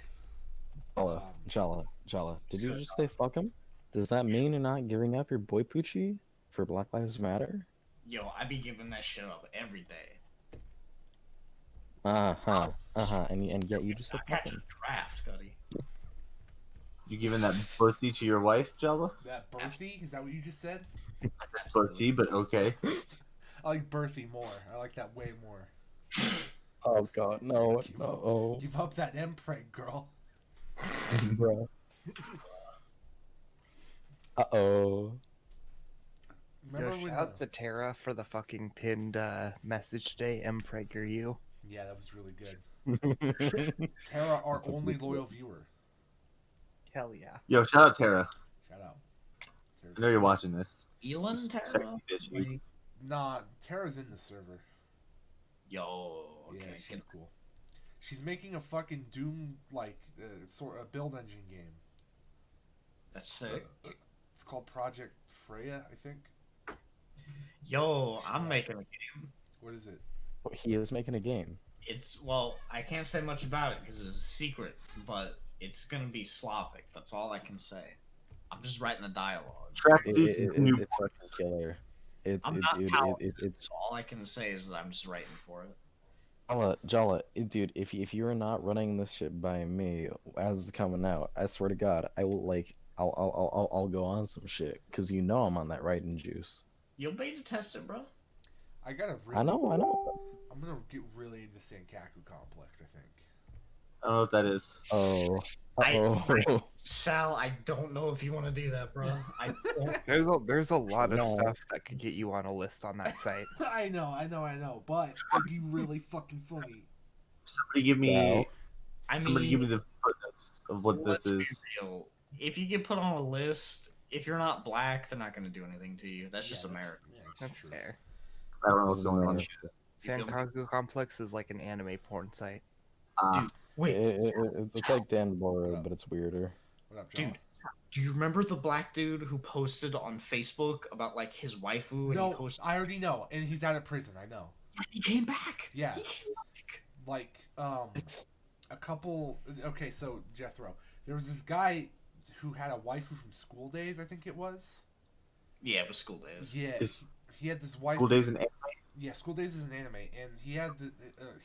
Jala. Did you just say fuck him? Does that mean you're not giving up your boy Poochie for Black Lives Matter? Yo, I be giving that shit up every day. And yet you just said I fuck catch a him. draft, Cuddy. You giving that pussy to your wife, Jella? That Berthy, is that what you just said? Pussy, but okay. I like Berthy more. I like that way more. Oh god, no. Give up that M-preg, girl. Bro. Uh-oh. Remember Yo, when? shout out to Tara for the fucking pinned message today. Empreger you. Yeah, that was really good. Tara, our That's a only big loyal deal. viewer. Hell yeah. Yo, shout out Tara. Shout out. I know you're watching this. Elon Tara? Sexy bitch. You. Like, Nah, Tara's in the server. yo, okay. Yeah, she's cool. She's making a fucking Doom sort of build engine game. That's sick. It's called Project Freya, I think. Yo, I'm making a game. What is it? He is making a game. Well, I can't say much about it because it's a secret, but it's gonna be Slavic. That's all I can say. I'm just writing the dialogue. Tracksuits new. It's fucking killer. I'm not Dude, talented, it's so all I can say is that I'm just writing for it. Jala, dude, if you're not running this shit by me as it's coming out, I swear to God, I will I'll go on some shit because you know I'm on that writing juice. You'll beta test it, bro. I gotta really. I know. I'm gonna get really into Senkaku Complex, I think. I don't know what that is. Oh. Sal, I don't know if you want to do that, bro. I don't. There's a lot of No. stuff that could get you on a list on that site. I know, but it'd be really fucking funny. Somebody give me. Wow. I Somebody give me mean, the footnotes of what let's this be is. real. If you get put on a list, if you're not black, they're not gonna do anything to you. That's just America. That's fair. I don't know what's going on. You feel me? Sankaku Complex is like an anime porn site. Ah, Wait, It's like Dan What Bora, up? but it's weirder. What up, Jala? dude, do you remember the black dude who posted on Facebook about like his waifu and he No, posted I already know, and he's out of prison. I know. he came back? Yeah. He came back. Like, It's a couple. Okay, so Jethro, there was this guy who had a waifu from School Days, I think it was. Yeah, it was School Days. Yeah, Is he had this waifu. School Days and Yeah, School Days is an anime, and he had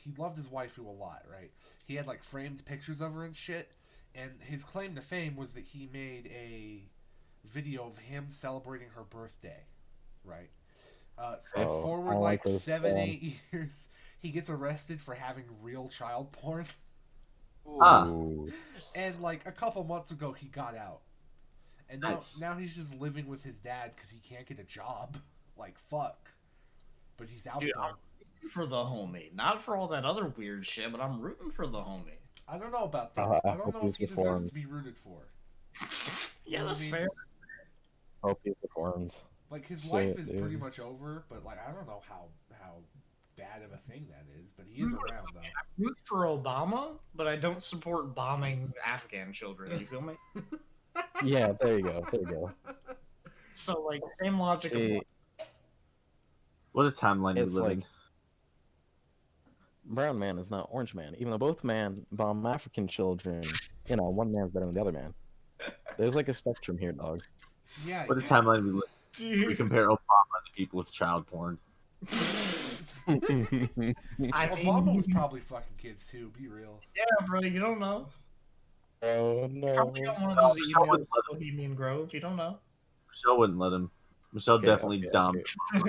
he loved his waifu a lot, right? He had like framed pictures of her and shit, and his claim to fame was that he made a video of him celebrating her birthday, right? Skip Oh, I forward don't like like this 7-8 years, he gets arrested for having real child porn, Ah. Ooh. and like a couple months ago he got out, and Nice. now he's just living with his dad because he can't get a job. Like fuck, but he's out Dude, though. I'm rooting for the homie, not for all that other weird shit, but I'm rooting for the homie. I don't know about that. I I don't hope know if he he's deserves reformed. to be rooted for. Yeah, know what that's I mean? fair. Hope he's reformed. Like his Shit, life is dude. pretty much over, but like I don't know how bad of a thing that is. But he is around though. Root for Obama, but I don't support bombing Afghan children. You feel me? Yeah, there you go. There you go. So like same logic. See, What a timeline you it's live like in. brown man is not orange man, even though both men bomb African children. You know, one man's better than the other man. There's like a spectrum here, dog. Yeah. What a yes. timeline we live in. We Dude, compare Obama to people with child porn. I Obama mean, was probably fucking kids too. Be real. yeah, bro, you don't know. Oh Probably no. got one of No, those Michelle emails wouldn't from Bohemian Grove. You don't know. Michelle wouldn't let him. Michelle Okay, definitely okay, dumped. Real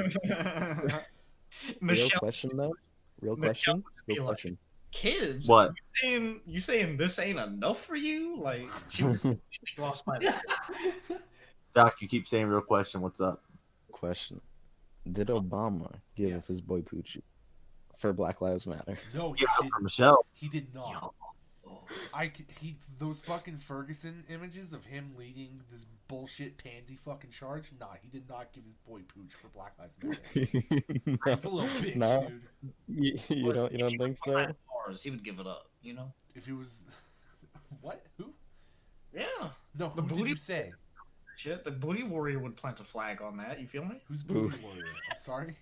Michelle, question though. Real Michelle question. would be Real like, question. kids. What? You saying this ain't enough for you? Like she was completely lost my mind. Doc, you keep saying real question. What's up? Question. Did Obama give Yes. his boy Poochie for Black Lives Matter? No, he Give it up did. for Michelle. He did not. Yo. He those fucking Ferguson images of him leading this bullshit pansy fucking charge. Nah, he did not give his boy Pooch for Black Lives Matter. He's a little bitch, No. dude. You don't think so? Behind bars, he would give it up. You know? If it was, what? Who? Yeah. No, The who did booty- you say? Shit, the booty warrior would plant a flag on that. You feel me? Who's Booty Warrior? I'm sorry,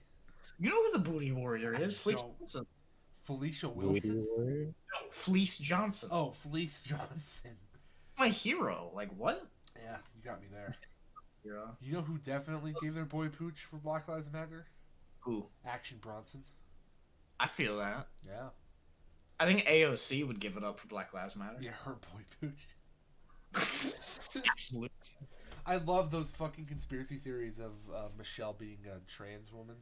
You know who the booty warrior is? Fleece Don't. Johnson. Felicia Booty Wilson. warrior? No, Fleece Johnson. Oh, Felice Johnson. My hero. Like what? Yeah, you got me there. Hero. You know who definitely gave their boy Pooch for Black Lives Matter? Who? Action Bronson. I feel that. Yeah. I think AOC would give it up for Black Lives Matter. Yeah, her boy Pooch. Absolutely. I love those fucking conspiracy theories of Michelle being a trans woman.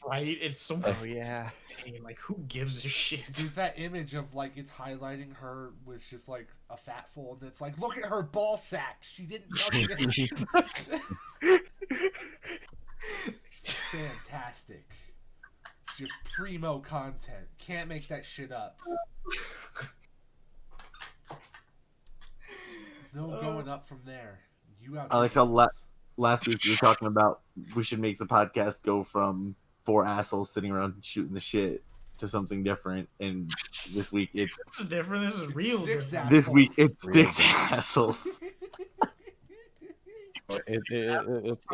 Right? It's so Oh yeah. insane. Like, who gives a shit? There's that image of like it's highlighting her with just like a fat fold, and it's like, look at her ball sack. She didn't know. Fantastic. Just primo content. Can't make that shit up. No going up from there. You out. I like how last week we were talking about we should make the podcast go from 4 assholes sitting around shooting the shit to something different, and this week it's This is different. This is It's real. 6 different. this week assholes. it's 6 assholes. It's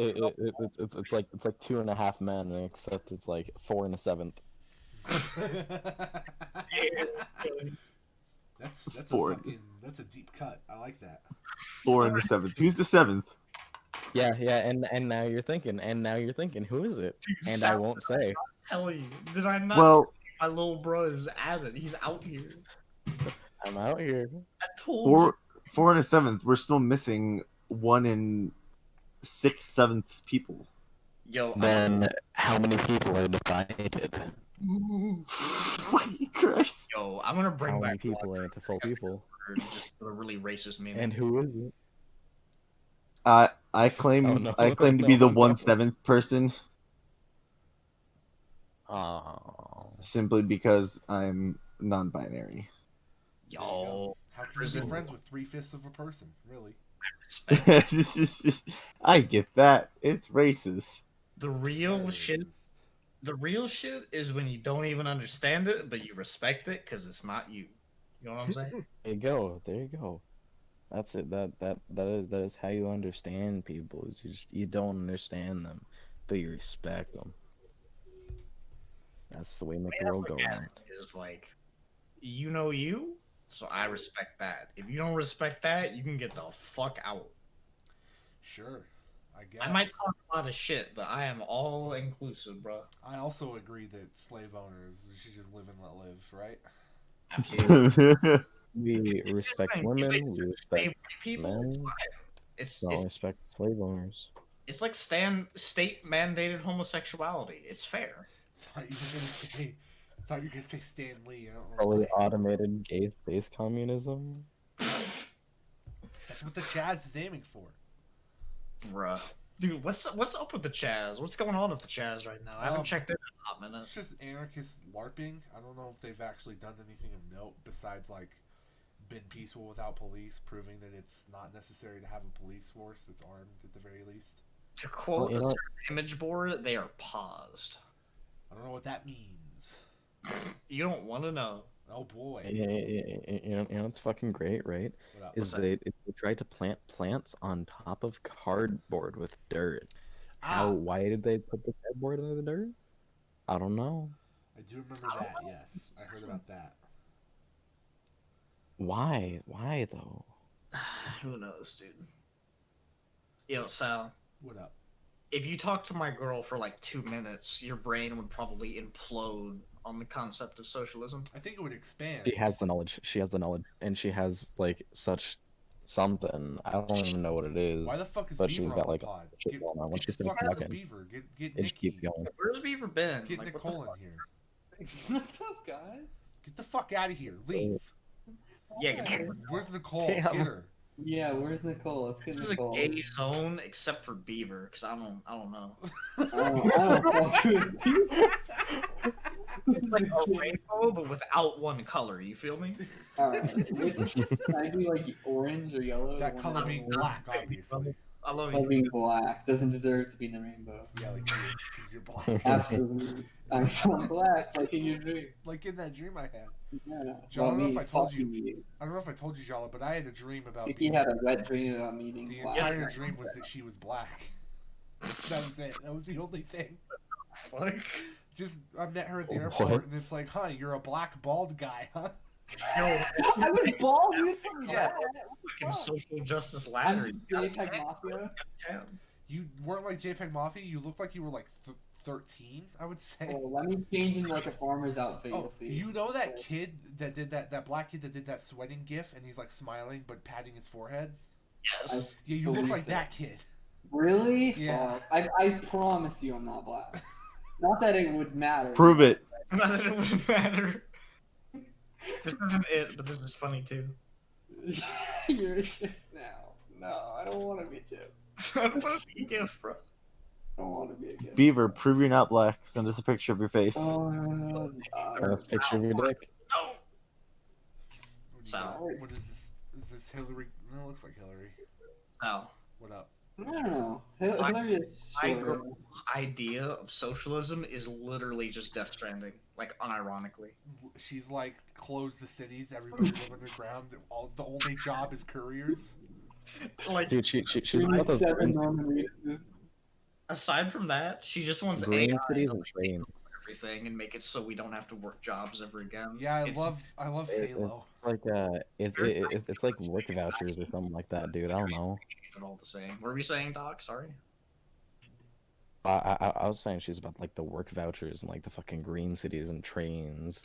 like 2.5 men, except it's like 4 and a 7th. That's a Four. fucking that's a deep cut. I like that. 4 and the 7th. Who's the 7th? Yeah, and now you're thinking, who is it? And I won't say. Tell you. Did I not? Well, My little bro is at it. He's out here. I'm out here. I told you. 4 and a 7th. We're still missing 1 and 6/7 people. Yo, Then how many people are divided? Fucking Christ. yo, I'm gonna bring How many back people are into full people? just for a really racist meme. And who is it? I claim Oh, no. I claim to be the No, no. 1/7 person Oh. simply because I'm non-binary. Yo, How can you Prison. be friends with 3/5 of a person? Really? respect. I get that. It's racist. The real That is shit. racist. The real shit is when you don't even understand it, but you respect it because it's not you. You know what I'm saying? There you go. There you go. That's it. That is how you understand people. Is you don't understand them, but you respect them. That's the way to make the world go round. Is like, you know you, so I respect that. If you don't respect that, you can get the fuck out. Sure, I guess. I might talk a lot of shit, but I am all inclusive, bro. I also agree that slave owners should just live and let live, right? Absolutely. We respect women. We Slave respect people. It's men. fine. It's Don't respect slave owners. it's like state mandated homosexuality. It's fair. Thought you were gonna say Stan Lee. I don't know Fully why. automated gay-based communism. That's what the Chaz is aiming for. Bruh. Dude, what's up with the Chaz? What's going on with the Chaz right now? I haven't checked in a hot minute. It's just anarchist LARPing. I don't know if they've actually done anything of note besides like been peaceful without police, proving that it's not necessary to have a police force that's armed at the very least. To quote you a know- certain image board, they are paused. I don't know what that means. You don't want to know. Oh boy. You know what's fucking great, right? What up? Is they tried to plant plants on top of cardboard with dirt. Why did they put the cardboard in the dirt? I don't know. I do remember that, yes. I heard about that. Why? Why though? Who knows, dude? Yo, Sal, What up? if you talk to my girl for like 2 minutes, your brain would probably implode on the concept of socialism. I think it would expand. She has the knowledge. She has the knowledge, and she has like such something. I don't even know what it is. Why the fuck is but Beaver she's on got the like pod? shit going on when Get she's the finished fuck out of talking. Beaver. Get It just keeps Nicky. going. Where's Beaver been? Get Like, what the Nicole in fuck? here. What's up, guys? Get the fuck out of here. Leave. Yeah, get Where's Nicole? Damn. Get her. Yeah, where's Nicole? Let's get This is a Nicole. gay zone except for Beaver, because I don't know. I don't fuck with you. It's like a rainbow, but without one color. You feel me? Alright, can I do like orange or yellow? That The color one being that- black, obviously. I love Color you. being black doesn't deserve to be in the rainbow. Yeah, like you, because you're black. Absolutely. I'm black, like in your dream. Like in that dream I had. Yeah. John, I don't know About if me I told fucking you. I don't know if I told you, Jala, but I had a dream about Nicky Beaver. had a wet dream about me being The black. entire dream was that she was black. That was it. That was the only thing. Fuck. Just I met her at the What? airport, and it's like, huh, you're a black bald guy, huh? Yo, I was bald, you told me Yeah. that. fucking social justice I'm ladder. JPEG Mafia. You weren't like JPEG Mafia. You looked like you were like 13, I would say. Oh, let me change into like a farmer's outfit, Oh, you'll see. you know that kid that did that black kid that did that sweating gif, and he's like smiling but patting his forehead. Yes. Yeah, you look Believe like so. that kid. Really? Yeah. Fuck. I promise you I'm not black. Not that it would matter. Prove it. Not that it wouldn't matter. This isn't it, but this is funny too. You're just now. No, I don't want to be a chip. I don't want to be a gift, bro. I don't want to be a kid. Beaver, prove you're not black. Send us a picture of your face. Oh, Send us a picture of your dick. No. What do you Sal. got? What is this? Is this Hillary? No, it looks like Hillary. Sal. What up? I don't know. Hillary is My short. girl's idea of socialism is literally just Death Stranding, like unironically. She's like, close the cities. Everybody live underground. All the only job is couriers. Like, Dude, she's We about need those 7 green, Norman Reeses. aside from that, she just wants green AI cities to and trains. everything and make it so we don't have to work jobs ever again. Yeah, I It's- love Halo. It's like it's like work vouchers or something like that, dude. I don't know. It all the same. What were you saying, Doc? Sorry. I was saying she's about like the work vouchers and like the fucking green cities and trains,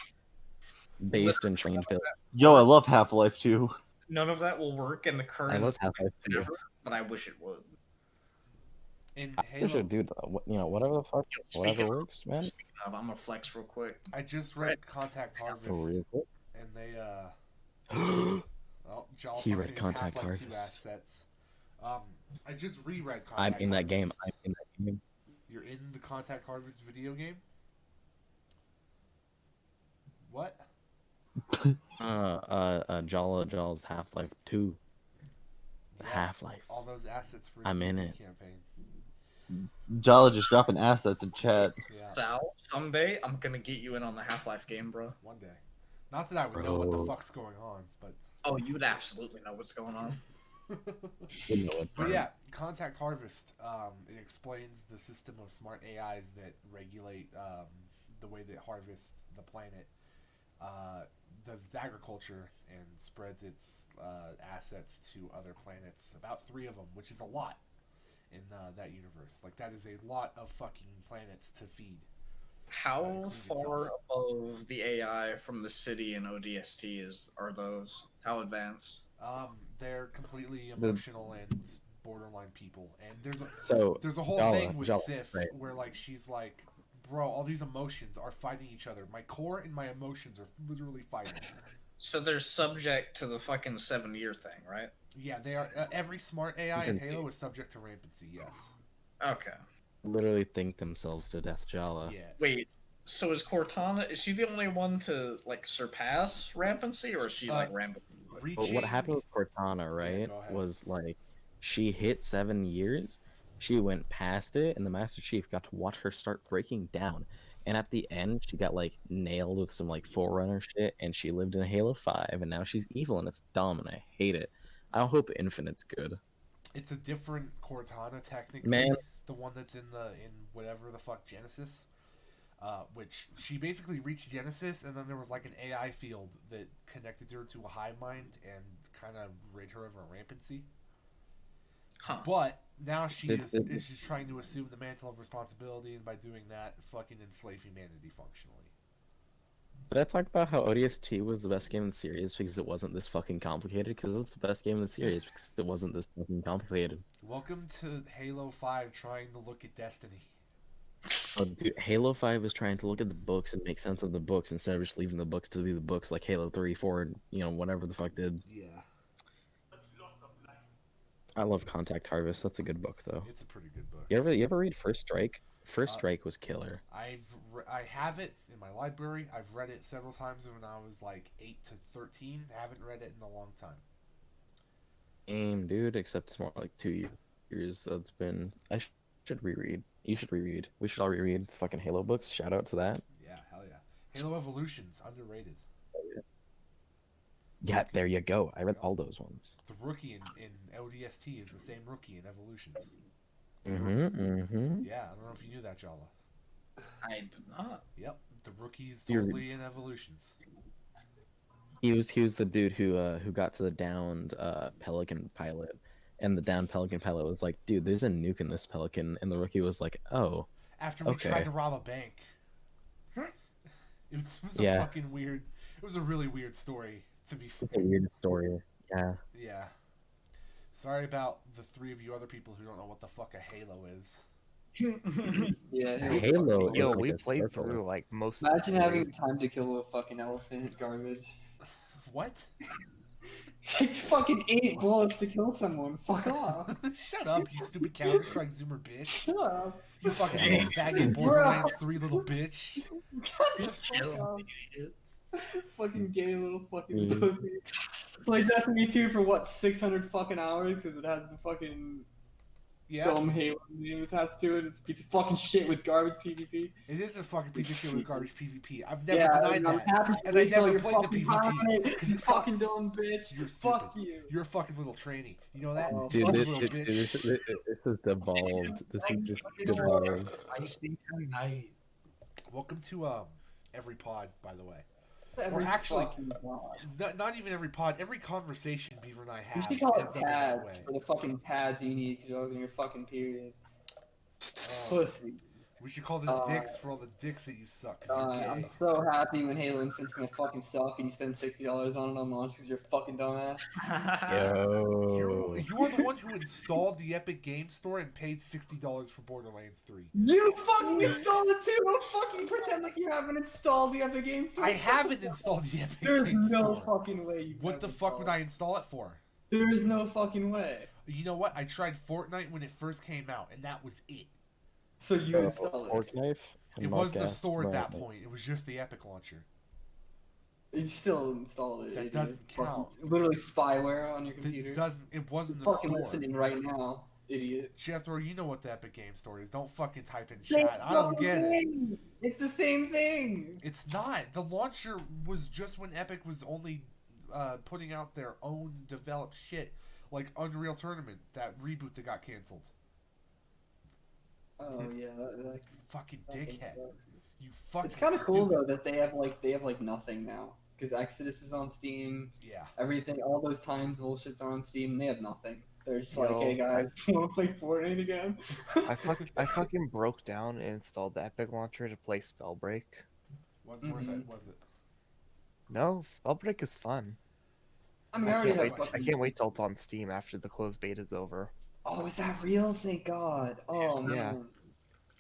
based in Trainville. Yo, I love Half-Life 2. None of that will work in the I current love Half-Life 2. but I wish it would. In I wish Halo, it, dude. Whatever the fuck, Speaking whatever of- works, man. Speaking of, I'm gonna flex real quick. I just read Contact Harvest, Oh, real quick. and they well, Jala He posting read his Contact Half-Life 2 Harvest. assets. I just reread Contact I'm in that game. Harvest. I'm in that game. You're in the Contact Harvest video game? What? Jala's Half-Life 2. Yeah, Half-Life. all those assets for his I'm in campaign it. campaign. Jala just dropping assets in chat. Yeah, Sal, someday I'm gonna get you in on the Half-Life game, bro. one day. Not that I would know what the Bro. fuck's going on, but Oh, you would absolutely know what's going on. You know it's but right. yeah, Contact Harvest. It explains the system of smart AIs that regulate the way that harvest the planet, does its agriculture, and spreads its assets to other planets. About 3 of them, which is a lot in that universe. Like that is a lot of fucking planets to feed. How including far itself. above the AI from the city and ODST are those? How advanced? They're completely emotional and borderline people, and So there's a whole Jala, thing with Jala, Sif right. where like she's like, bro, all these emotions are fighting each other. My core and my emotions are literally fighting. So they're subject to the fucking 7-year thing, right? Yeah, they are. Every smart AI in Rampancy. Halo is subject to rampancy. Yes. Okay. literally think themselves to death, Jala. Yeah. Wait, so is Cortana, is she the only one to, like, surpass rampancy, or is she, like, rampant? But Reaching. what happened with Cortana, right, go ahead. was like she hit 7 years, she went past it, and the Master Chief got to watch her start breaking down. And at the end, she got like nailed with some like Forerunner shit, and she lived in Halo 5, and now she's evil, and it's dumb, and I hate it. I hope Infinite's good. It's a different Cortana technically. Man. The one that's in whatever the fuck Genesis. Which she basically reached Genesis, and then there was like an AI field that connected her to a hive mind and kind of rid her of her rampancy. Huh. But now she Did- is just trying to assume the mantle of responsibility, and by doing that, fucking enslave humanity functionally. Did I talk about how ODST was the best game in the series because it wasn't this fucking complicated? Because it's the best game in the series because it wasn't this fucking complicated. Welcome to Halo 5 trying to look at Destiny. Oh, dude, Halo 5 is trying to look at the books and make sense of the books instead of just leaving the books to be the books like Halo 3, 4, and, whatever the fuck did. Yeah. I love Contact Harvest. That's a good book, though. It's a pretty good book. You ever read First Strike? First Strike was killer. I have it in my library. I've read it several times when I was like 8 to 13. I haven't read it in a long time. Dude, except it's more like 2 years. So it's been. I should reread. You should reread. We should all reread the fucking Halo books. Shout out to that. Yeah, hell yeah. Halo Evolution's underrated. Yeah, there you go. I read all those ones. The rookie in ODST is the same rookie in Evolutions. Mm-hmm. Yeah, I don't know if you knew that, Jala. I did not. Yep, the rookie's You're- totally in Evolutions. He was the dude who got to the downed Pelican pilot, and the downed Pelican pilot was like, "Dude, there's a nuke in this Pelican," and the rookie was like, "Oh, After we okay." tried to rob a bank. It was a Yeah. fucking weird. It was a really weird story, to be It's a fair. weird story." Yeah. Yeah. Sorry about the 3 of you other people who don't know what the fuck a Halo is. Yeah. Halo Yo, is we like a played circle. through like most. of the Imagine having series. time to kill a fucking elephant. Garbage. What? Takes fucking 8 bullets to kill someone. Fuck off. Shut up, you stupid Counter-Strike Zoomer bitch. Shut up. You fucking little faggot Borderlands 3 little bitch. Fuck off. Fucking gay little fucking Mm. pussy. Like Destiny 2 for what, 600 fucking hours because it has the fucking Yeah, dumb Halo name attached to it. It's a piece of fucking shit with garbage PvP. it is a fucking piece of shit with garbage PvP. I've never Yeah, denied and I'm that. happy And to I waste all never your played the fucking PvP, time on it, 'cause you it fucking sucks. dumb bitch. You're Fuck stupid. you. You're a fucking little tranny. You know that? Oh, Dude, Fuck this, little this, bitch. this is devolved. This is just devolved. Feisty tonight. Welcome to every pod, by the way. Every actually- fucking god. Not even every pod. Every conversation Beaver and I You have should call it ends up in that way. pads for the fucking pads you need because I was in your fucking period. Oh, Pussy. we should call this dicks for all the dicks that you suck. 'Cause you're I'm gay. so happy when Halo Infinite's gonna fucking suck and you spend $60 on it on launch because you're a fucking dumbass. Yo. You're the one who installed the Epic Game Store and paid $60 for Borderlands 3. You fucking installed it too! Don't fucking pretend like you haven't installed the Epic Game Store. I haven't installed the Epic There's Game no Store. fucking way you. What the fuck would I install it for? There is no fucking way. You know what? I tried Fortnite when it first came out, and that was it. So you installed it. Fork knife. and It wasn't a gas, store at that right. point. It was just the Epic launcher. You still installed it. That idiot. doesn't Fucking- count. Literally spyware on your computer. It doesn't. It wasn't You're the fucking store. listening right now. idiot. Jethro, you know what the Epic Game Store is. Don't fucking type in Same chat. I don't fucking get it. thing. It's the same thing. It's not. The launcher was just when Epic was only putting out their own developed shit, like Unreal Tournament, that reboot that got canceled. Oh yeah, that Fucking fucking dickhead. sucks. You fucking It's kind of cool stupid- though that they have like nothing now because Exodus is on Steam. Yeah. Everything, all those time bullshits are on Steam. And they have nothing. They're just like, Yo, hey guys, want to play Fortnite again? I fucking broke down and installed the Epic Launcher to play Spellbreak. What worth it was it? No, Spellbreak is fun. I mean, I I already can't have wait. I fucking. can't wait till it's on Steam after the closed beta's over. Oh, is that real? Thank God. Oh Yeah. man.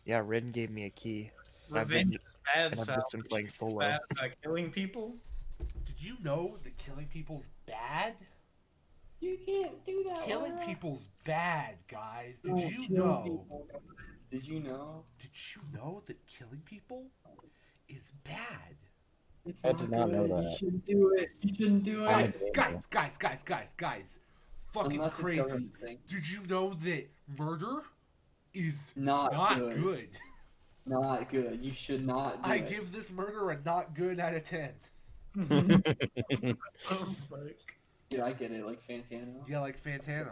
Yeah, Rin gave me a key. And I've been, Revenge is bad, and I've Sal. just been playing solo. Bad about killing people. Did you know that killing people's bad? You can't do that. Killing Laura. people's bad, guys. Did Don't you kill know? people, guys. Did you know? Did you know that killing people is bad? It's I did not know good. You that. shouldn't do it. You shouldn't do I it. Guys. Fucking Unless it's crazy. government thing. Did you know that murder is Not good? good. Not good. You should not do I it. give this murder a not good out of 10. Dude, I get it. Like Fantano. Yeah, like Fantano.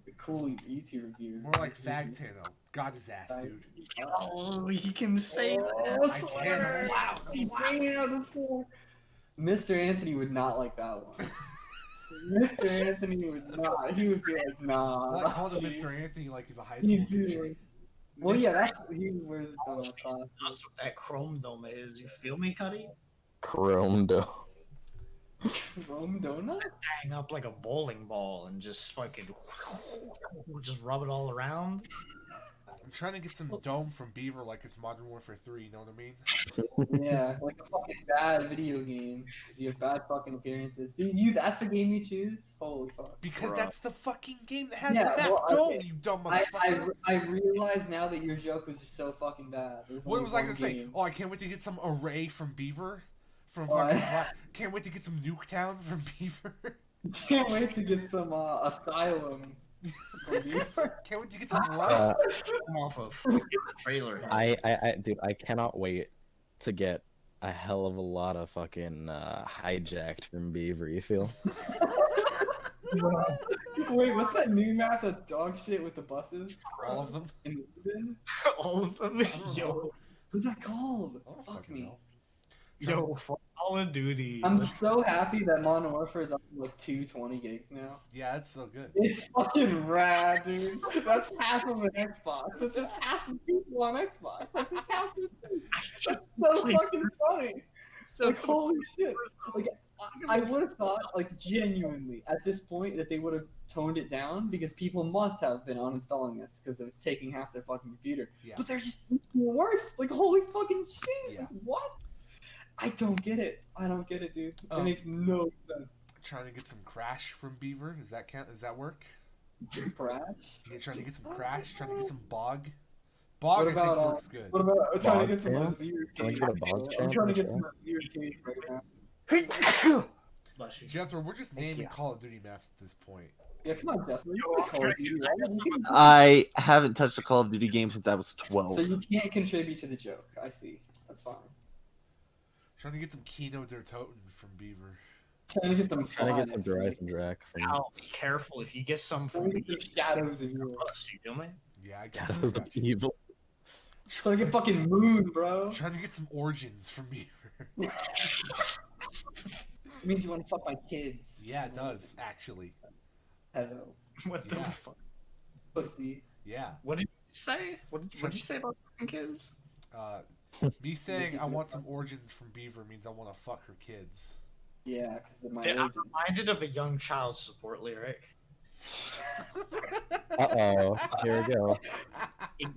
The cool YouTube review. More like Fagtano. Got his ass, dude. Oh, he can say that. Oh, I swear. can't. He's bringing out the swear. Mr. Anthony would not like that one. Mr. Anthony would not. He would be like, nah. I called him geez. Mr. Anthony like he's a high He'd school be teacher. like- Well, yeah, that's he wears his dumbass That's class. what that chrome dome is. You feel me, Cuddy? Chrome dome. Rome donut? Hang up like a bowling ball and just fucking just rub it all around. I'm trying to get some dome from Beaver like it's Modern Warfare 3, you know what I mean? Yeah, like a fucking bad video game. 'Cause you have bad fucking appearances. Dude, that's the game you choose? Holy fuck. Because Bruh. that's the fucking game that has Yeah, the map well, dome, okay. you dumb I motherfucker. realize now that your joke was just so fucking bad. There What only was I one gonna say? game. Oh, I can't wait to get some array from Beaver. From What? fucking can't wait to get some Nuketown from Beaver. Can't wait to get some Asylum. from Beaver. Can't wait to get some Rust. Come off of the trailer. Dude, I cannot wait to get a hell of a lot of fucking hijacked from Beaver. You feel? Wait, what's that new map that's dog shit with the buses? All of them. In London? All of them. Yo, What's that called? I don't Fuck fucking me. know. yo, for Call of Duty. I'm so happy that Modern Warfare is up to like 220 gigs now. Yeah, it's so good. It's fucking rad, dude. That's half of an Xbox. That's just half of people on Xbox. That's just half of it. That's so fucking funny. Like, holy shit. Like, I would have thought, like, genuinely, at this point, that they would have toned it down because people must have been uninstalling this because it's taking half their fucking computer. Yeah. But they're just worse. Like, holy fucking shit. Yeah. Like, what? I don't get it. I don't get it, dude. It Oh. makes no sense. Trying to get some Crash from Beaver. Does that count? Does that work? Crash? Yeah, trying to get some Crash. Trying to get some Bog. Bog, What I think about, works good. What about I'm trying to get some Bog Azir Can we Cage? get a Bog I'm trying to get champ? some Azir Cage right now. Bless you. Jethro, we're just naming you. Call of Duty maps at this point. Yeah, come on, Jeff. You can Call of Duty, right? You can- I haven't touched a Call of Duty game since I was So 12. you can't contribute to the joke. I see. That's fine. Trying to get some Kino der Toten from Beaver. Trying to get some Trying to get some fun. Horizon Drac from Now, be careful if you get some Trying from to get some shadows in you. us. You feel me? Yeah, I got Shadows of you. Evil. Trying to get fucking moon, bro. Trying to get some Origins from Beaver. It means you want to fuck my kids. Yeah, it does, actually. Hello. What the Yeah. fuck? Pussy. Yeah. What did you say? What did you say about fucking kids? Me saying I want some Origins from Beaver means I want to fuck her kids. Yeah, because they're my I'm origin. reminded of a young child support lyric. Uh-oh. Here we go. It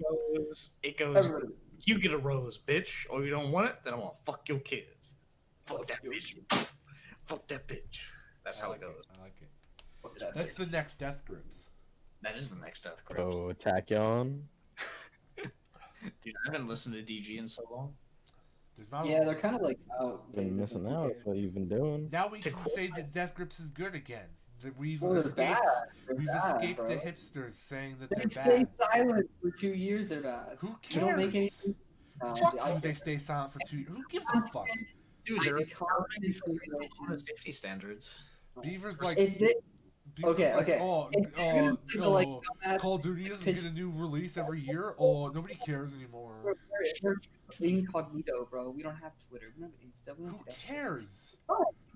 goes, Everybody. you get a rose, bitch, or you don't want it, then I'm gonna fuck your kids. Fuck that bitch. Fuck that bitch. That's I how like it goes. I like it. Fuck that That's bitch. the next Death Grips. That is the next death grips. Oh, Tachyon. Dude, I haven't listened to DG in so long. There's not. Yeah, they're kind of like out. Been missing out. That's what you've been doing. Now we To can quote- say that Death Grips is good again. We've Well, they're escaped. bad. They're We've bad, escaped bro. the hipsters saying that They they're stay bad. silent for 2 years. They're bad. Who They don't make any. cares? No, Fuck I- you. They stay silent for 2 years. Who gives a fuck? Dude, they're constant on the safety standards. Beaver's like. If they, Beaver's okay, like, okay. Oh, If you're gonna do the, like, dumbass Call of Duty doesn't pitch- get a new release every year. Oh, nobody cares anymore. we're incognito, bro. We don't have Twitter. We don't have Insta. We don't Who do that shit. cares?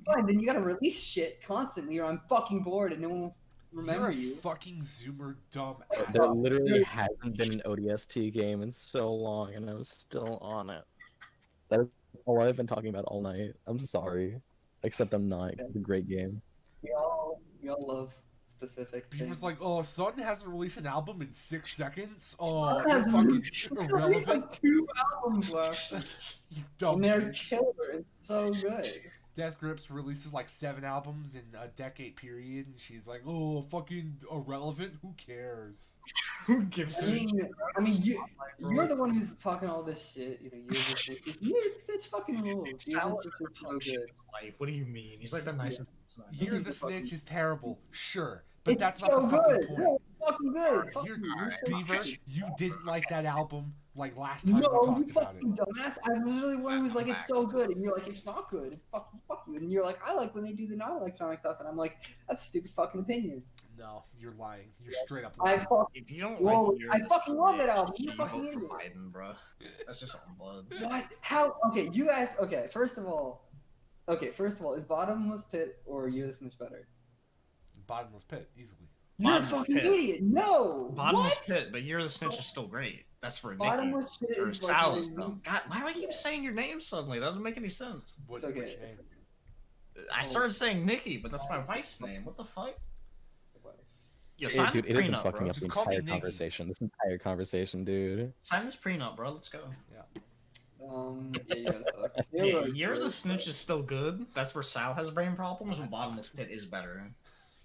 Fine, then you gotta release shit constantly, or I'm fucking bored and no one will remember You're a you. fucking Zoomer dumb There ass. literally hasn't been an ODST game in so long, and I was still on it. That is all I've been talking about all night. I'm sorry. Except I'm not. It's a great game. We all love specific Beaver's things. like, oh, Sutton hasn't released an album in 6 seconds. Oh, Sutton you're has fucking released irrelevant. like 2 albums left, You dumb and they're bitch. killer. It's so good. Death Grips releases like 7 albums in a decade period, and she's like, oh, fucking irrelevant. Who cares? Who gives I a mean, shit? you're the one who's talking all this shit. You know, you're such fucking rules. You're Sal just so good. Like, what do you mean? He's like the nicest person I know. You're the Snitch is terrible, sure, but It's that's so not the fucking good. point. No, it's fucking good. Fuck You're, you. You're so Beaver, good. you didn't like that album like last time we No, you talked about it. fucking dumbass. I was literally one who was like, it's so good. And you're like, it's not good. Fuck you. And you're like, I like when they do the non-electronic stuff. And I'm like, that's a stupid fucking opinion. No, you're lying. You're straight up I lying. fuck, If you don't Whoa, like You're I the fucking love that Snitch, album. You're you fucking vote for idiot. Biden, bro. That's just on blood. what? How? Okay, you guys, first of all, is Bottomless Pit or You're the Snitch better? Bottomless Pit, easily. You're a Bottomless fucking Pit. idiot. No. Bottomless what? Pit, but You're the Snitch is still great. That's for Nicky. Bottomless Pit Or is like Sal my is dumb. God, why do I keep saying your name suddenly? That doesn't make any sense. What, It's okay. which name? I started saying Nicky, but that's my wife's name. What the fuck? Yo, Hey, sign dude, this it has been prenup, fucking bro. up the Just call me entire Nicky. conversation. This entire conversation, dude. Sign this prenup, bro. Let's go. Yeah, you guys suck. Yeah, You're the Snitch is still good. That's where Sal has brain problems, but Bottomless Pit is better.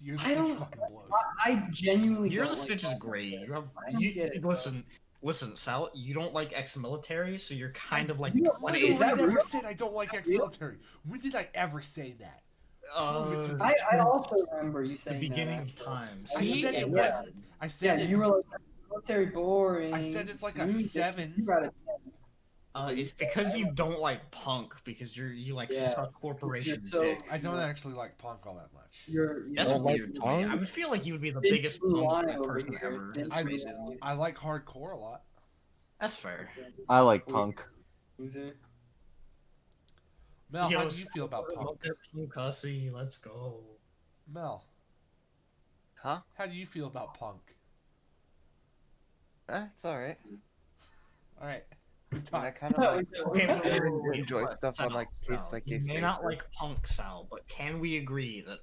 You're the I Snitch don't- fucking blows. I genuinely You're don't the like Snitch is Bottomless great. Pit. You have, I don't get it, bro. listen, Sal. You don't like ex-military, so you're kind of like. You know When what? have Is that I ever real? said I don't like ex-military? When did I ever say that? I also remember you the saying beginning that, of actually. time. I See, said it yeah. wasn't. I Yeah, said it. you were like military boring. I said it's like a snooze. 7. You got it. it's because you don't like punk because you like Yeah. suck corporation You're so- dick. I don't actually like punk all that much. You're That's don't like weird. to me. punk? I would feel like you would be the Big biggest blue punk line over person here. ever. Vince I- Mason. I like hardcore a lot. That's fair. I like punk. Who's it? Mel, Yo, how do you feel about punk? Cussy, let's go. Mel, Huh? how do you feel about punk? It's alright. All right, good I talk. kind of like Okay, I but really enjoy but stuff on Sal, like case Sal, by you case may basis. not like punk, Sal, but can we agree that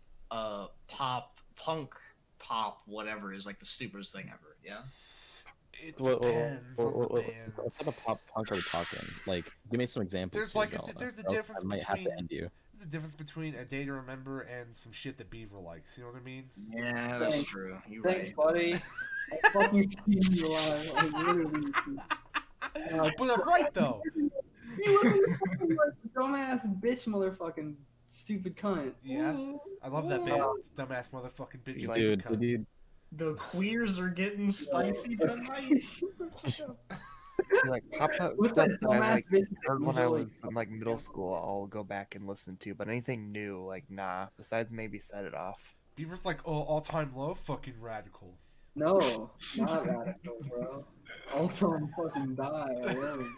punk, pop, whatever is like the stupidest thing ever? Yeah. It What depends on the band. type of pop punk are we talking? Like, give me some examples. There's here, like Jala, there's a else difference I might have between to end you. there's a difference between A Day to Remember and some shit that Beaver likes. You know what I mean? Yeah, that's Thanks. true. You're Thanks, right. buddy. I fucking seen you alive. I literally. But I'm right though. You look like a dumbass bitch, motherfucking stupid cunt. Yeah, I love that band. It's dumbass motherfucking bitch. See, like, Dude, cunt. dude, The queers are getting spicy tonight. like pop up What's stuff that that I dumbass like bitch heard when I usually- was in like middle school. I'll go back and listen to, but anything new, like nah. Besides maybe Set It Off. Beaver's like, oh, all time low, fucking radical. No, not radical, bro. Also, I'm fucking die alone.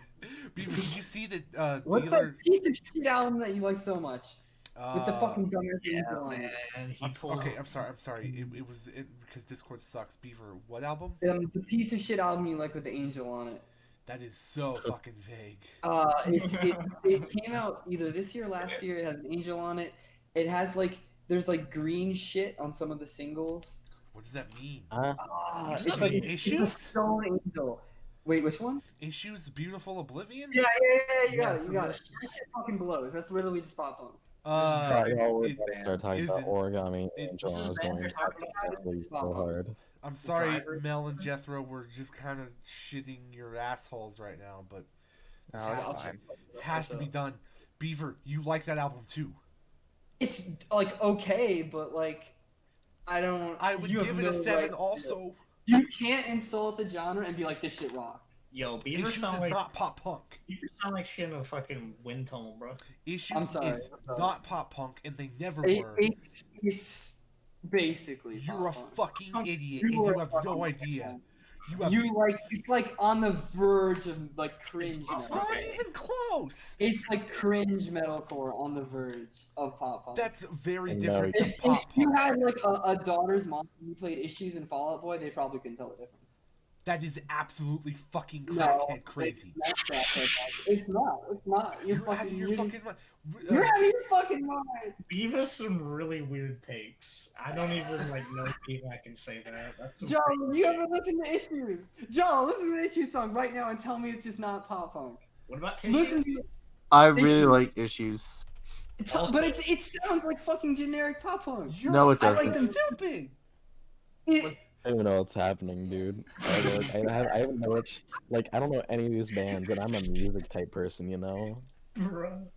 Beaver, did you see that What's Dealer? that piece of shit album that you like so much? With the uh, fucking dumbass Yeah, intro on it. man. He I'm, pulled okay, I'm sorry. It was because Discord sucks. Beaver, what album? The piece of shit album you like with the angel on it. That is so fucking vague. It came out either this year or last year. It has an angel on it. It has like there's like green shit on some of the singles. What does that mean? Does It's that like mean it's a Issues? stone angel. Wait, which one? Issues, Beautiful Oblivion. Yeah, you got it. That shit fucking blows. That's literally just pop punk. Sorry, y'all it- start talking about isn't- origami it- angel. this I is was band going you're talking exactly so hard. I'm sorry, Driver. Mel and Jethro. We're just kind of shitting your assholes right now, but No, has it's to- fine. this has to be done. Beaver, you like that album too? It's like okay, but like I don't. I would you have give it a no 7 right to also. You can't insult the genre and be like, this shit rocks. Yo, Beaver Issues sound is like not pop punk. Beaver sound like shit in a fucking wind tunnel, bro. Issues I'm sorry. is not pop punk, and they never It, were. it's basically. You're a pop punk. fucking idiot, You and are you a have no fucking idea. asshole. You have. You like it's like on the verge of like cringe. It's metalcore. not even close. It's like cringe metalcore on the verge of pop punk. That's very No, different it's- from if pop you punk. had like a daughter's mom who played Issues in Fall Out Boy, they probably couldn't tell the difference. That is absolutely fucking No, crackhead crazy. It's not. It's not. You're You're out fucking. of your You're, fucking mind. you're out of your fucking mind. Beaver's some really weird takes. I don't even like know if I can say that. That's some Joe, you ever listen to Issues? Joe, listen to the Issues song right now and tell me it's just not pop punk. What about Tissue? Listen to it. I really Issues. like Issues. But it sounds like fucking generic pop punk. You're No, it I like doesn't. them stupid. I don't even know what's happening, dude. I haven't know which, like, I don't know any of these bands, and I'm a music type person, you know? Bro.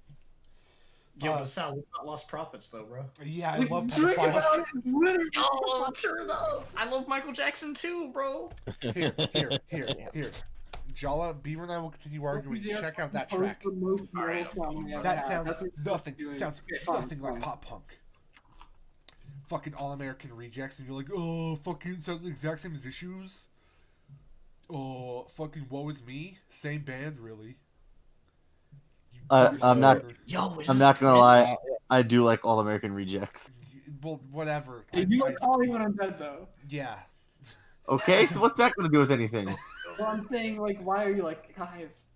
Yo, but Sal, we got Lost Prophets though, bro. Yeah, I Like, love drink pedophiles. about it, literally. Yo, turn it up. I love Michael Jackson too, bro. Here. Jala, Beaver and I will continue arguing. Check out that track. Alright. That sounds nothing. Sounds nothing like pop punk. Fucking All American Rejects, and you're like, oh, fucking sounds the exact same as Issues. Oh, fucking Woe Is Me, same band, really. You I'm not- fucker. Yo, I'm not gonna lie, I do like All American Rejects. Well, whatever. You like calling when I'm dead though. Yeah. Okay, so what's that gonna do with anything? Well, I'm saying like, why are you like, guys?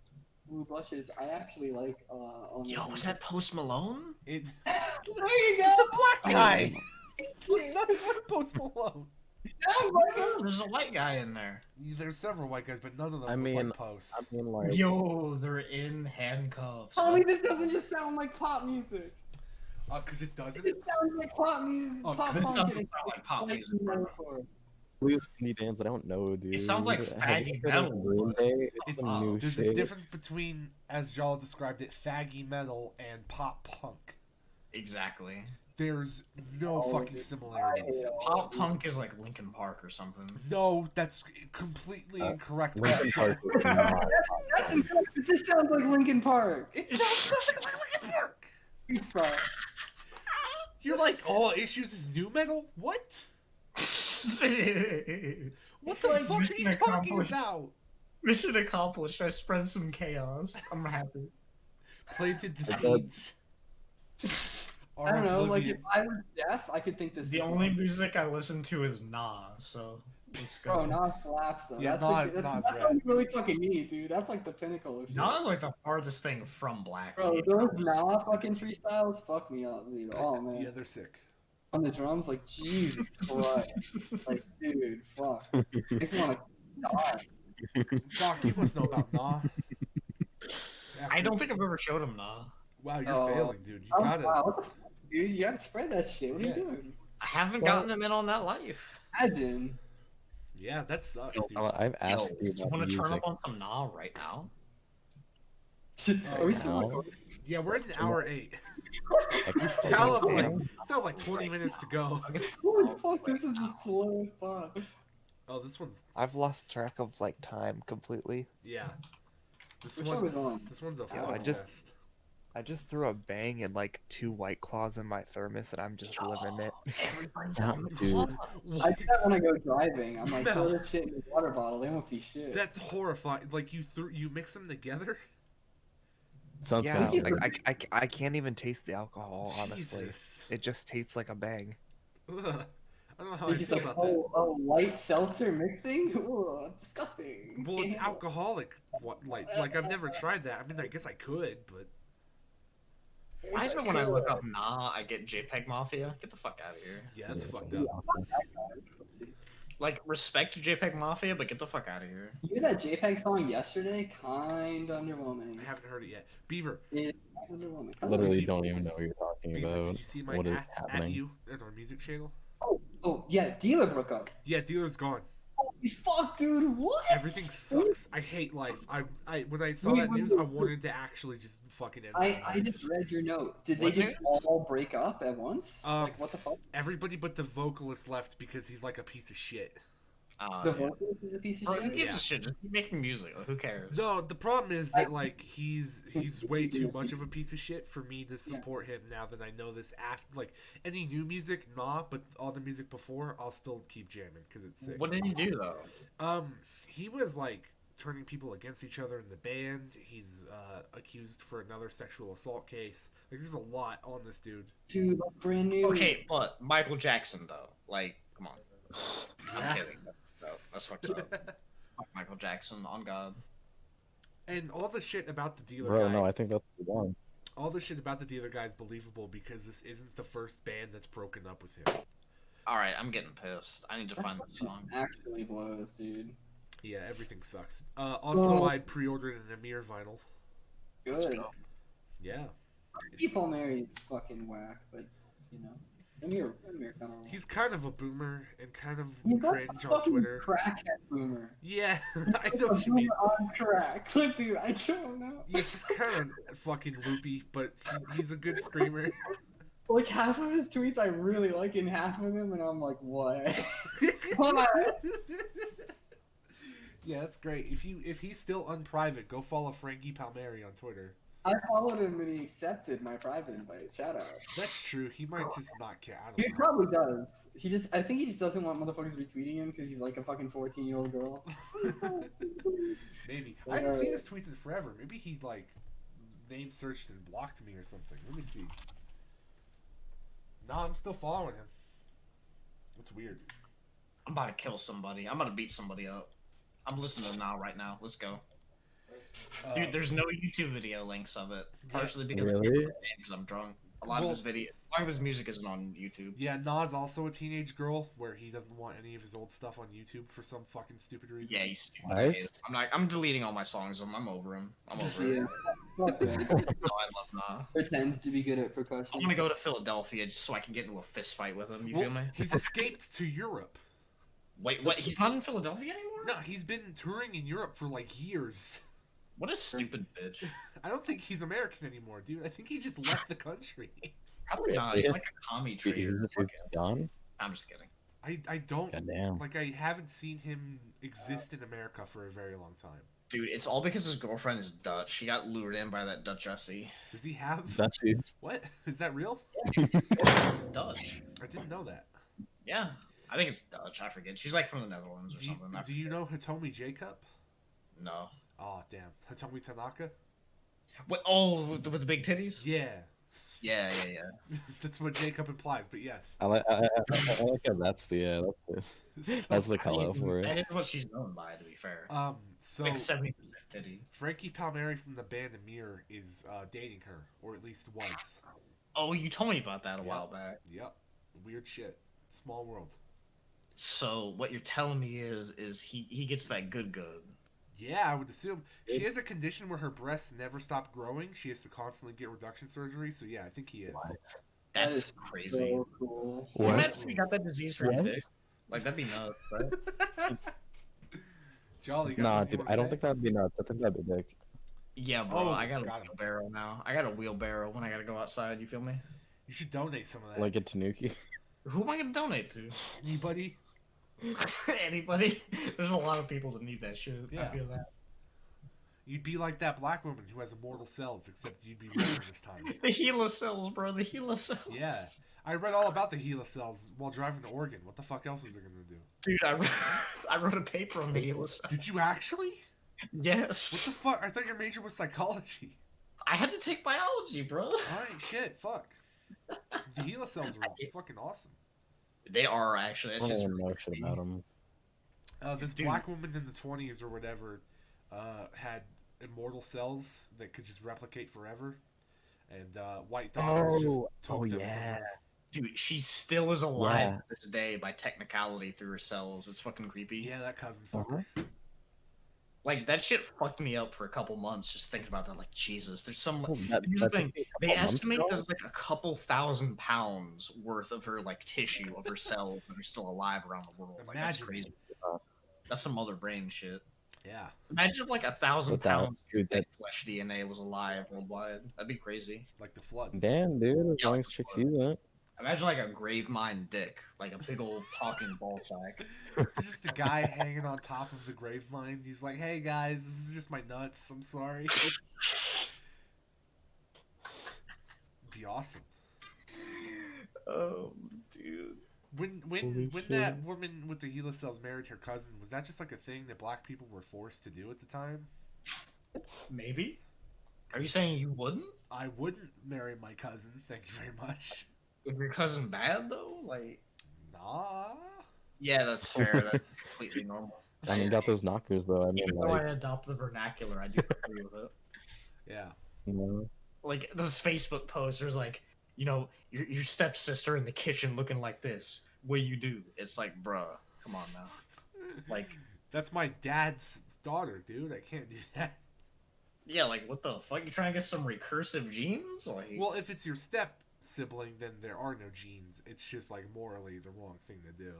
Blue blushes. I actually like. Yo, was that Post Malone? It, There you go. it's a black guy. It's nothing like Post Malone. Sounds like him. There's a white guy in there. There's several white guys, but none of them I look mean, like Post. I mean, like, Yo, they're in handcuffs. Tell me this doesn't just sound like pop music. Cause it doesn't. It sounds like pop music. Oh, Pop This punk. doesn't and sound like pop like music, bro. metalcore. these indie bands I don't know, dude. It sounds like Have you faggy heard of metal, Green but Day? it's It's some pop. new There's shit. a difference between, as Jala described it, faggy metal and pop punk. Exactly. There's no Oh, fucking dude. similarities. Pop punk is like Linkin Park or something. No, that's completely incorrect. Linkin also. Park is not. That's impressive. This sounds like Linkin Park. It sounds nothing like Linkin Park. You suck. You're like, oh, Issues is new metal? What? What It's the like fuck are mission you talking accomplished. about? Mission accomplished. I spread some chaos. I'm happy. Planted the I thought- seeds. I don't know. Like, Oblivion. if I was deaf, I could think this. The is only wrong. music I listen to is Nah, so let's go. Bro, Nas slaps though. Yeah, that's like, Nas that's rap. what you really fucking need, dude. That's like the pinnacle of shit. Nah is like the farthest thing from black. Bro, those Nas fucking freestyles fuck me up, dude. Oh man. Yeah, they're sick. On the drums, like Jesus Christ. Like, dude, fuck. Makes me wanna die. Doc, you must know about Nah. I don't think I've ever showed him Nah. Wow, you're Oh. failing, dude. You Oh, gotta. wow, what the fuck, dude? You gotta spread that shit. What are Yeah. you doing? I haven't Well- gotten him in on that life. Imagine. Yeah, that sucks, dude. I've asked you You about want to turn music. up on some Nah right now? Are we still now? recording? Yeah, we're at hour 8. Like, We still have like 20 minutes to go. Holy fuck, this is the slowest part. Oh, this one's I've lost track of like time completely. yeah. This Which one one, was on? this one's a Yeah, fun I just- fest. I just threw a bang and like 2 White Claws in my thermos, and I'm just living it. Everybody's Nah, on the dude. club. I do that when I go driving. I'm like, No. throw this shit in the water bottle. They won't see shit. That's horrifying. Like you mix them together. Sounds Yeah, kind of like I can't even taste the alcohol. Honestly, Jesus. it just tastes like a bang. Ugh. I don't know how You're I just feel like, about that. oh, white seltzer mixing? Ooh, disgusting. Well, it's Can't- alcoholic. What, like I've never tried that. I mean, I guess I could, but Why is it when I look up Nah, I get JPEG Mafia? Get the fuck out of here. yeah, that's fucked up. Like, respect JPEG Mafia, but get the fuck out of here. You hear that JPEG song yesterday? Kind underwhelming. I haven't heard it yet. Beaver, It's underwhelming. literally don't even know what you're talking Beaver, about. did you see my What is ads at happening? you at our music channel? Oh, yeah, Dealer broke up. Yeah, dealer's gone. Fuck, dude, what? Everything sucks. I hate life. I when I saw that news, I wanted to actually just fucking end my I life. just read your note. Did they What just news? all break up at once? Like, what the fuck? Everybody but the vocalist left because he's like a piece of shit. The vocalist is a piece of Bro, who shit? gives Yeah. a shit? Just keep making music. Like, who cares? No, the problem is that like he's way too much of a piece of shit for me to support him now that I know this. After like any new music, nah, but all the music before, I'll still keep jamming because it's sick. What did he do though? He was like turning people against each other in the band. He's accused for another sexual assault case. Like there's a lot on this dude. Dude, like, brand new. Okay, but Michael Jackson though. Like, come on. Yeah. I'm kidding. That's fucked up. Fuck Michael Jackson, on God. And all the shit about the dealer Bro, guy. no, I think that's the one. All the shit about the dealer guy is believable because this isn't the first band that's broken up with him. All right, I'm getting pissed. I need to find the song. Actually blows, dude. Yeah, everything sucks. Also, I pre-ordered an Amir vinyl. Good. Yeah. People Mary's fucking whack, but you know, Amir kind of. He's kind of a boomer and kind of He's like cringe a on fucking Twitter. crackhead boomer. Yeah, I He's know a what you mean. boomer on crack. Like, dude, I don't know. Yeah, he's kind of fucking loopy, but he's a good screamer. Like half of his tweets I really like, and half of them, and I'm like, what? Why? Yeah, that's great. If he's still unprivate, go follow Frankie Palmieri on Twitter. I followed him and he accepted my private invite. Shout out. That's true. He might just not care. I He don't know. probably does. I think he just doesn't want motherfuckers retweeting him because he's like a fucking 14-year-old girl. Maybe. I haven't seen his tweets in forever. Maybe he like name searched and blocked me or something. Let me see. No, I'm still following him. It's weird. I'm about to kill somebody. I'm about to beat somebody up. I'm listening to now right now. Let's go. Dude, there's no YouTube video links of it. Partially because I'm drunk. A lot of his music isn't on YouTube. Yeah, Nas also a teenage girl where he doesn't want any of his old stuff on YouTube for some fucking stupid reason. Yeah, he's stupid. What? I hate it. I'm deleting all my songs. I'm over him. I'm over it. Yeah. Fuck him. No, I love Nas. Pretends to be good at percussion. I'm gonna go to Philadelphia just so I can get into a fist fight with him. You feel me? He's escaped to Europe. Wait, what? He's not in Philadelphia anymore? No, he's been touring in Europe for like years. What a stupid bitch. I don't think he's American anymore, dude. I think he just left the country. Probably not. He's like a commie trader. Is it gone? I'm just kidding. I don't Goddamn. like. I haven't seen him exist in America for a very long time. Dude, it's all because his girlfriend is Dutch. He got lured in by that Dutch Essie. Does he have? That dude's. What is that real? He's Dutch. I didn't know that. Yeah. I think it's Dutch. I forget. She's like from the Netherlands or something. Do you know Hitomi Jacob? No. Oh damn, Hitomi Tanaka. What? Oh, with the big titties? Yeah, Yeah. that's what Jacob implies. But yes, I like how that's the that's the color for That it. is what she's known by, to be fair. So Like 70% titty. Frankie Palmieri from the band Amir is dating her, or at least was. Oh, you told me about that a while back. Yep, weird shit. Small world. So what you're telling me is he gets that good. Yeah, I would assume she has a condition where her breasts never stop growing. She has to constantly get reduction surgery. So yeah, I think he is. That's is crazy. So cool. Can you What? imagine if you got that disease for your dick? Like that'd be nuts, right? Jolly, you got Nah, something you dude, wanna I don't say? think that'd be nuts. I think that'd be big. Yeah, bro. Oh, I got a got him. wheelbarrow now. I got a wheelbarrow when I gotta go outside. You feel me? You should donate some of that. Like a Tanuki. Who am I gonna donate to? Anybody? Anybody? There's a lot of people that need that shit. I Yeah. feel that. You'd be like that black woman who has immortal cells, except you'd be rare this time. The Gila cells, bro. The Gila cells. Yeah. I read all about the Gila cells while driving to Oregon. What the fuck else is it gonna do? Dude, I wrote a paper on the Gila cells. Did you actually? What Yes. the fuck? I thought your major was psychology. I had to take biology, bro. Alright, shit, fuck. The Gila cells are fucking awesome. They are actually. I That's don't just even know shit about them. This Dude. black woman in the 20s or whatever had immortal cells that could just replicate forever. And white doctors just took them from her. Dude, she still is alive Yeah. to this day by technicality through her cells. It's fucking creepy. Yeah, that cousin fucker. Like, that shit fucked me up for a couple months just thinking about that. Like, Jesus, there's some. Oh, Here's the thing. They months estimate ago? there's like a couple thousand pounds worth of her, like, tissue of her cells that are still alive around the world. Like, that's Imagine. crazy. That's some other brain shit. Yeah. Imagine if like 1,000 Without- pounds of dude, that- big flesh DNA was alive worldwide. That'd be crazy. Like the flood. Damn, dude. As Yeah, long like as the chicks flood. use it. Imagine like a grave mine dick, like a big old talking ball sack. Just a guy hanging on top of the grave mine. He's like, "Hey guys, this is just my nuts. I'm sorry." Be awesome. Dude. When Holy when shit. that woman with the HeLa cells married her cousin, was that just like a thing that black people were forced to do at the time? Maybe. Are you saying you wouldn't? I wouldn't marry my cousin. Thank you very much. Is your cousin bad though? Like, Nah. yeah, that's fair. That's completely normal. I mean, got those knockers though. I mean, Even though I like, adopt the vernacular, I do agree with it. Yeah. you know, Like those Facebook posters, like, you know, your stepsister in the kitchen looking like this. What you do? It's like, bruh, come on now. Like, That's my dad's daughter, dude. I can't do that. yeah, like what the fuck? You trying to get some recursive genes? Like, Well, if it's your step sibling, then there are no genes. It's just like morally the wrong thing to do.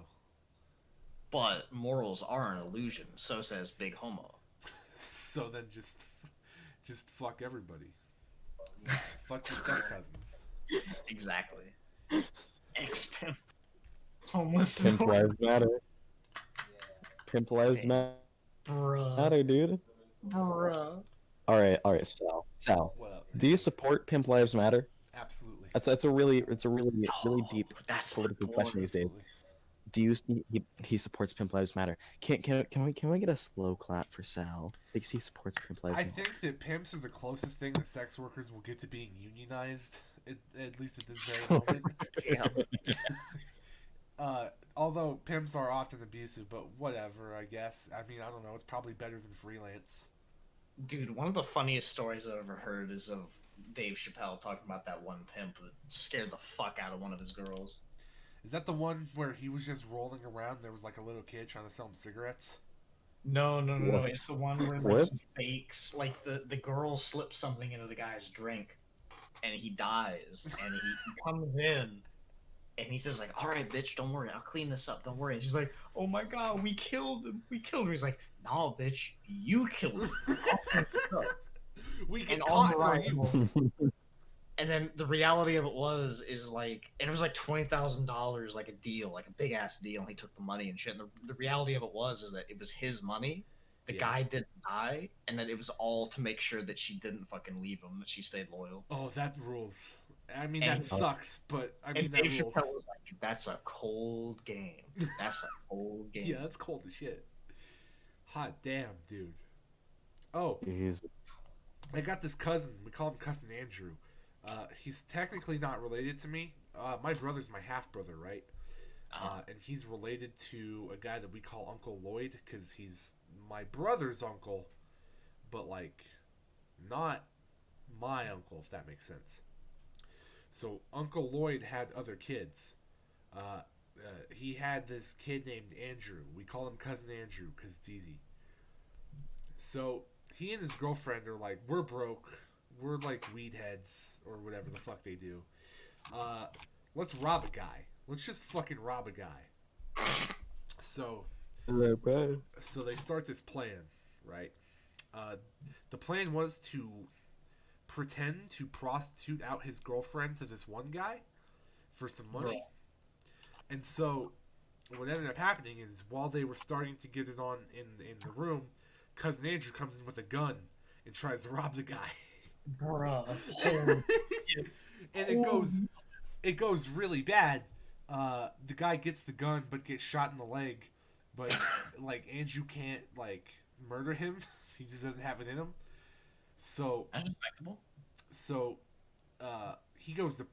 but morals are an illusion. So says Big Homo. So then just fuck everybody. Fuck your step cousins. Exactly. Ex-pimp. Homeless. pimp lives matter. Pimp lives Bruh. matter, dude. Bruh. All right, Sal. What up? Do you support Pimp Lives Matter? Absolutely. That's a really really deep That's my political boy. question these days. Absolutely. Do you he supports Pimp Lives Matter? Can we get a slow clap for Sal because he supports Pimp Lives I Matter? think that pimps are the closest thing that sex workers will get to being unionized, at least at this very moment. Although pimps are often abusive, but whatever, I guess. I mean, I don't know. It's probably better than freelance. Dude, one of the funniest stories I've ever heard is of Dave Chappelle talking about that one pimp that scared the fuck out of one of his girls. Is that the one where he was just rolling around? There was like a little kid trying to sell him cigarettes. No. What? It's the one where What? like, he fakes, like the girl slips something into the guy's drink, and he dies, and he comes in, and he says like, "All right, bitch, don't worry, I'll clean this up, don't worry." And she's like, "Oh my god, we killed him, we killed him." He's like, "No, bitch, you killed him." I'll clean this up." We get And on caught, the so ride, you. and then the reality of it is like, and it was like $20,000, like a deal, like a big ass deal. And he took the money and shit. And the reality of it is that it was his money. The Yeah. guy didn't die, and that it was all to make sure that she didn't fucking leave him, that she stayed loyal. Oh, that rules. I mean, And that he- sucks, but I mean, And that Dave rules. Chappelle was like, "That's a cold game. That's a cold game." Yeah, that's cold as shit. Hot damn, dude. Oh, Jeez. I got this cousin. We call him Cousin Andrew. He's technically not related to me. My brother's my half brother, right? And he's related to a guy that we call Uncle Lloyd because he's my brother's uncle, but like not my uncle, if that makes sense. So Uncle Lloyd had other kids. He had this kid named Andrew. We call him Cousin Andrew because it's easy. So he and his girlfriend are like, we're broke. We're like weed heads or whatever the fuck they do. Let's rob a guy. Let's just fucking rob a guy. So they start this plan, right? The plan was to pretend to prostitute out his girlfriend to this one guy for some money. And so what ended up happening is while they were starting to get it on in the room, Cousin Andrew comes in with a gun and tries to rob the guy. Bruh. And it goes really bad. The guy gets the gun but gets shot in the leg. But like Andrew can't like murder him. He just doesn't have it in him. So That's respectable. So he goes to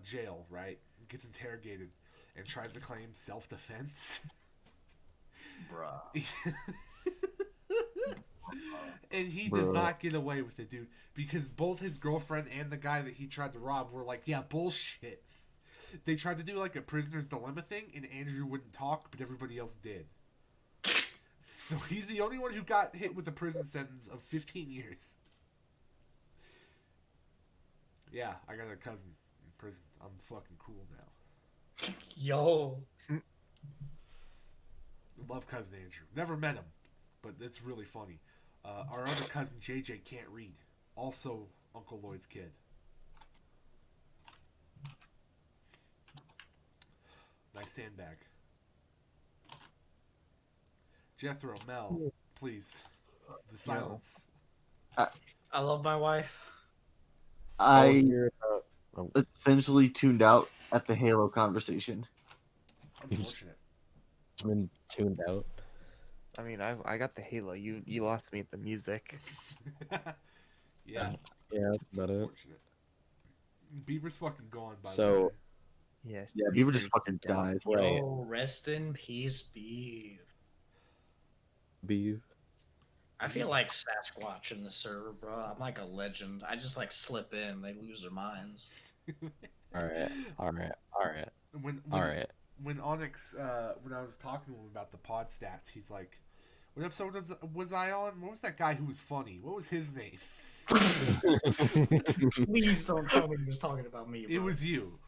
jail, right? Gets interrogated and tries to claim self-defense. Bruh. And he does not get away with it, dude, because both his girlfriend and the guy that he tried to rob were like, yeah, bullshit. They tried to do like a prisoner's dilemma thing, and Andrew wouldn't talk, but everybody else did. So he's the only one who got hit with a prison sentence of 15 years. Yeah, I got a cousin in prison. I'm fucking cool now. Yo. Love cousin Andrew. Never met him, but it's really funny. Our other cousin JJ can't read. Also, Uncle Lloyd's kid. Nice sandbag. Jethro, Mel, please. The silence. I love my wife. I Oh, essentially tuned out at the Halo conversation. Unfortunate. been tuned out. I mean, I got the Halo. You lost me at the music. Yeah, Yeah, that's it's about it. unfortunate. Beaver's fucking gone, by the So- way. Yeah. Yeah, Beaver just fucking dead. died. Right. Yo, rest in peace, Beaver. Beef. I feel like Sasquatch in the server, bro. I'm like a legend. I just like slip in, they lose their minds. Alright. When Alright. when Onyx, when I was talking to him about the pod stats, he's like, "What episode was I on? What was that guy who was funny? What was his name?" Please don't tell me he was talking about me, bro. It was you.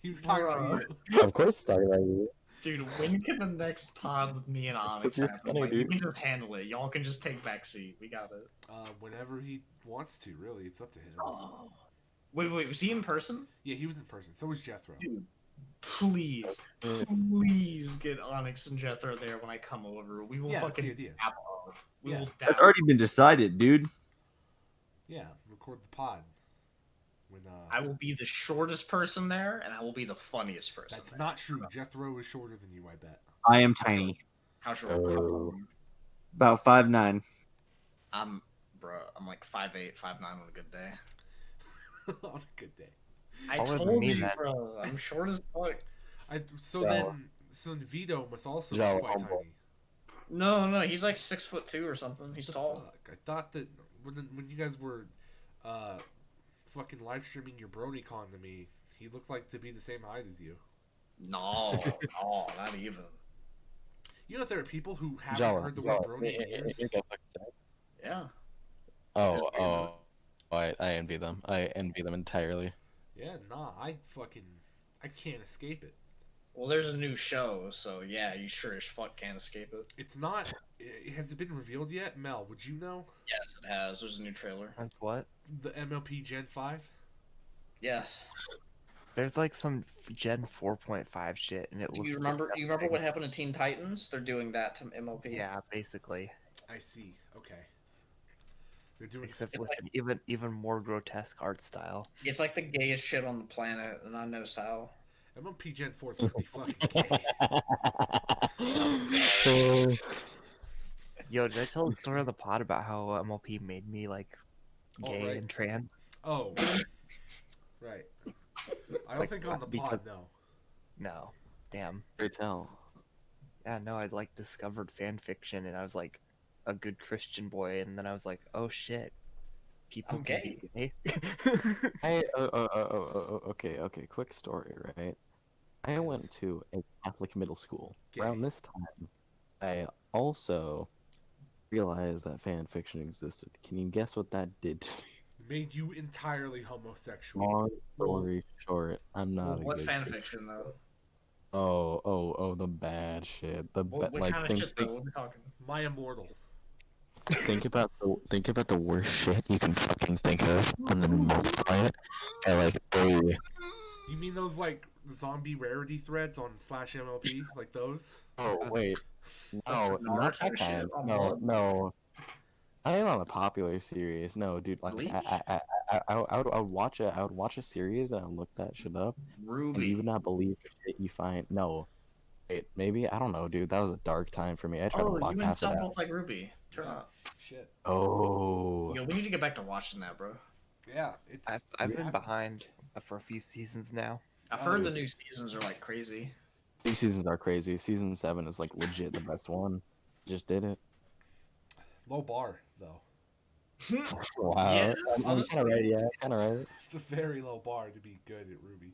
He was talking about Bro. you. Of course, sorry about you. Dude, when can the next pod with me and Onyx you're happen? funny, Like, you dude. can just handle it. Y'all can just take back seat. We got it. Whenever he wants to, really, it's up to him. Oh. Wait, was he in person? Yeah, he was in person. So was Jethro. Dude, please get Onyx and Jethro there when I come over. We will Yeah, that's the fucking idea. dap up. We Yeah. will That's dap already been decided, dude. Yeah, record the pod. When I will be the shortest person there, and I will be the funniest person. that's there. not true. Jethro is shorter than you, I bet. I am tiny. How short? Oh. About 5'9". I'm like 5'8", 5'9" on a good day. On a good day. I Taller than told me, you, then. bro. I'm short as fuck. So Vito must also Jala, be quite humble. tiny. No, he's like 6'2" or something. He's What the tall. fuck? I thought that when you guys were fucking live streaming your BronyCon to me, he looked like to be the same height as you. No, not even. You know that there are people who haven't Jala, heard the word Jala, Brony in years. Yeah. Oh, I envy them. I envy them entirely. Yeah, nah, I can't escape it. Well, there's a new show, so yeah, you sure as fuck can't escape it. It's not. Has it been revealed yet, Mel? Would you know Yes, it has. There's a new trailer. That's what? the MLP Gen 5? Yes. There's like some Gen 4.5 shit, and it Do looks. you remember disgusting. what happened to Teen Titans? They're doing that to MLP. Yeah, basically. I see. Okay. They're doing. Except It's with like- an even more grotesque art style. It's like the gayest shit on the planet, and I know Sal. MLP Gen 4 is pretty fucking gay. Yo, did I tell the story of the pod about how MLP made me like gay Alright. and trans? Oh. Right. I don't Like, think on the pod, because- no. No. Damn. Great tell. Yeah, no, I like discovered fan fiction and I was like a good Christian boy, and then I was like, oh shit. People I'm can be gay. Okay. Quick story, right? I went to a Catholic middle school. Gay. Around this time, I also realized that fan fiction existed. Can you guess what that did to me? Made you entirely homosexual. Long story short, I'm not a What good fan Christian. fiction though? Oh, the bad shit. The What like kind of shit though? What are we talking? My immortal. think about the worst shit you can fucking think of, and then multiply it by like 3. You mean those like zombie rarity threads on /MLP? Like those? Oh wait, That's no, not Naruto that shit kind. on No, what? no. I am on a popular series. No, dude. Like Bleach? I would watch a series and I would look that shit up, and you Ruby. would not believe the shit you find. No, wait, maybe I don't know, dude. That was a dark time for me. I tried to Oh, block you and past it Sal out. both like Ruby. Turn up. Shit. Oh, Yo, we need to get back to watching that, bro. Yeah, it's. I've been happened. behind for a few seasons now. I've Oh, heard dude. the new seasons are like crazy. these seasons are crazy. Season 7 is like legit the best one. Just did it. Low bar, though. Wow. Yeah, I'm kind honestly. of right. Yeah, kind of right. It's a very low bar to be good at Ruby.